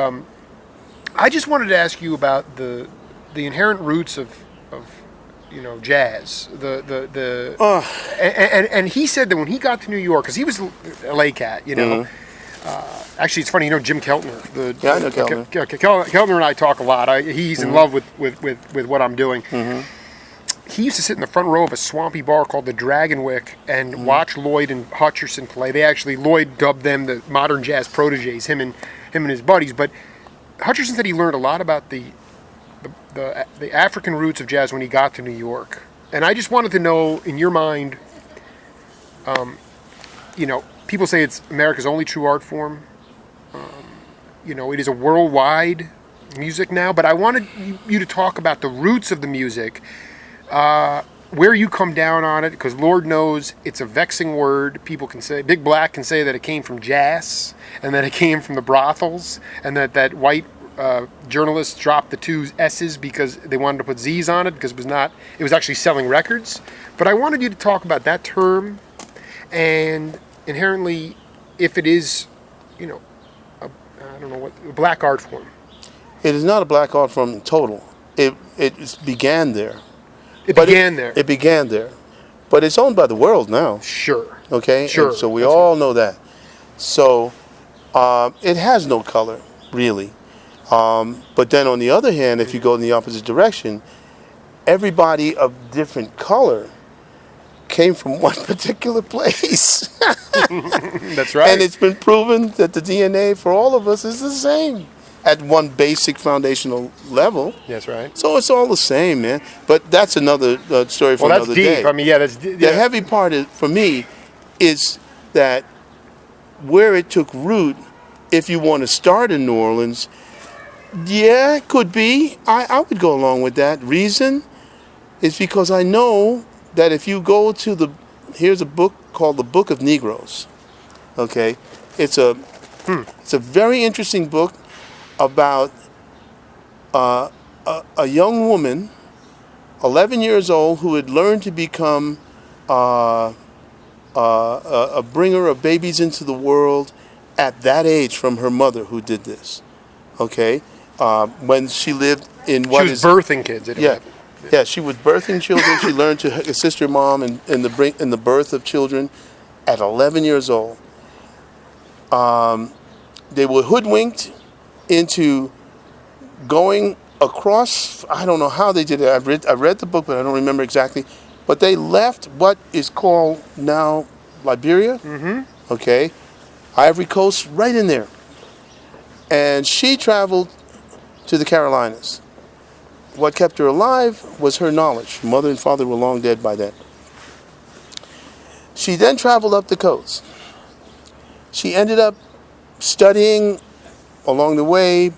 I just wanted to ask you about the inherent roots of jazz. And he said that when he got to New York, because he was a LA cat, Actually, it's funny, Jim Keltner. I know Keltner. Keltner and I talk a lot. He's in love with what I'm doing. Mm-hmm. He used to sit in the front row of a swampy bar called the Dragonwick and watch Lloyd and Hutcherson play. Lloyd dubbed them the modern jazz proteges, him and his buddies. But Hutcherson said he learned a lot about the African roots of jazz when he got to New York. And I just wanted to know, in your mind, people say it's America's only true art form. it is a worldwide music now. But I wanted you to talk about the roots of the music, where you come down on it, because Lord knows it's a vexing word. People can say, Big Black can say that it came from jazz, and that it came from the brothels, and that white journalists dropped the two S's because they wanted to put Z's on it because it was actually selling records. But I wanted you to talk about that term, and inherently, if it is, I don't know a black art form. It is not a black art form in total. It began there. It began there. But it's owned by the world now. Sure. Okay? Sure. And so we all know that. So it has no color, really. But then on the other hand, if you go in the opposite direction, everybody of different color came from one particular place. That's right. And it's been proven that the DNA for all of us is the same at one basic foundational level. That's right. So it's all the same, man. But that's another story for another day. That's deep. I mean, yeah, that's deep. The heavy part for me is that where it took root, if you want to start in New Orleans, yeah, it could be. I would go along with that. Reason is because I know that if you go to here's a book called The Book of Negroes. Okay, it's a very interesting book about a young woman, 11 years old, who had learned to become a bringer of babies into the world at that age from her mother, who did this. Okay, when she lived in she was birthing kids. Yeah, she was birthing children. She learned to assist her mom in the birth of children at 11 years old. They were hoodwinked into going across. I don't know how they did it. I read the book, but I don't remember exactly. But they left what is called now Liberia. Mm-hmm. Okay, Ivory Coast, right in there. And she traveled to the Carolinas. What kept her alive was her knowledge. Mother and father were long dead by then. She then traveled up the coast. She ended up studying along the way,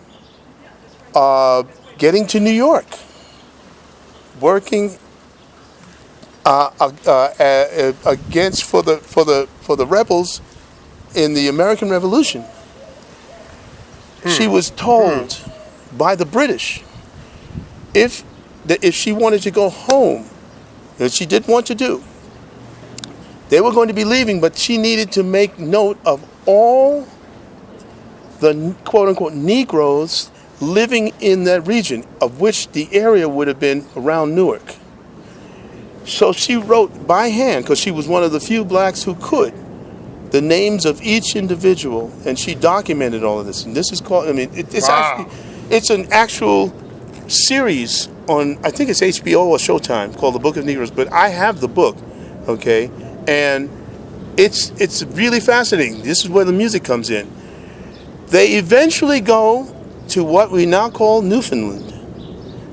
getting to New York, working against for the rebels in the American Revolution. She was told by the British if she wanted to go home, which she didn't want to do, they were going to be leaving, but she needed to make note of all the quote-unquote Negroes living in that region, of which the area would have been around Newark. So she wrote by hand, because she was one of the few blacks who could, the names of each individual, and she documented all of this. And this is called, it's an actual series on, I think it's HBO or Showtime, called The Book of Negroes, but I have the book, okay? And it's really fascinating. This is where the music comes in. They eventually go to what we now call Newfoundland,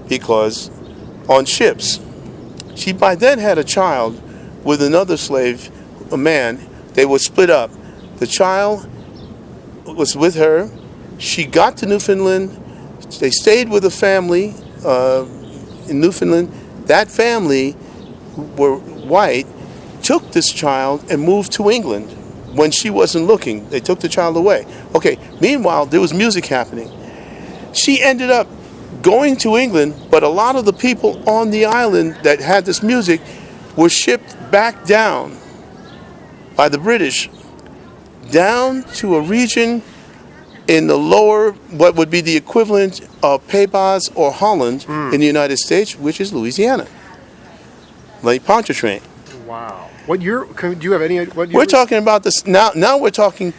because on ships, she by then had a child with another slave, a man. They were split up. The child was with her. She got to Newfoundland. They stayed with a family in Newfoundland. That family, who were white, took this child and moved to England when she wasn't looking. They took the child away. Okay, meanwhile, there was music happening. She ended up going to England, but a lot of the people on the island that had this music were shipped back down by the British down to a region in the lower, what would be the equivalent of Pays-Bas or Holland in the United States, which is Louisiana. Lake Pontchartrain. Wow. What year? Do you have any? What year? We're talking about this now. Now we're talking.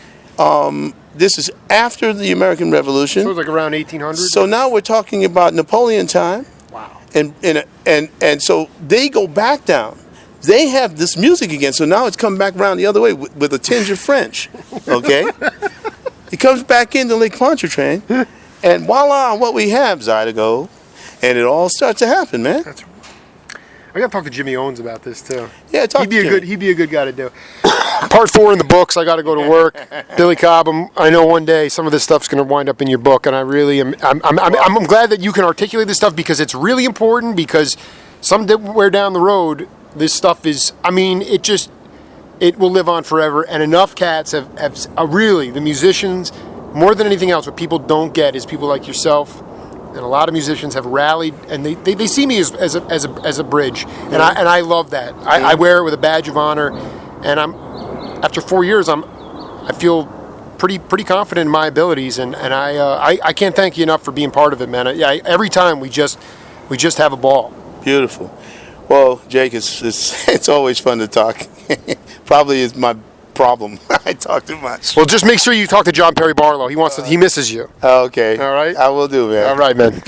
This is after the American Revolution. So it was like around 1800. So now we're talking about Napoleon time. Wow. And so they go back down. They have this music again. So now it's come back around the other way with a tinge of French. Okay. It comes back into Lake Pontchartrain, and voila, what we have, Zydeco, and it all starts to happen, man. That's right. I got to talk to Jimmy Owens about this too. Yeah, He'd be a good guy to do. Part 4 in the books. I got to go to work. Billy Cobham. I know one day some of this stuff's going to wind up in your book, and I really am. I'm glad that you can articulate this stuff because it's really important. Because somewhere down the road, this stuff is. I mean, it will live on forever. And enough cats have really the musicians more than anything else. What people don't get is people like yourself. And a lot of musicians have rallied, and they see me as a bridge, and I love that. I wear it with a badge of honor, and after 4 years I feel pretty confident in my abilities, and I can't thank you enough for being part of it, man. Every time we just have a ball. Beautiful. Well, Jake, it's always fun to talk. Probably is my problem. I talk too much. Well, just make sure you talk to John Perry Barlow. He misses you. Okay. All right. I will do, man. All right, man.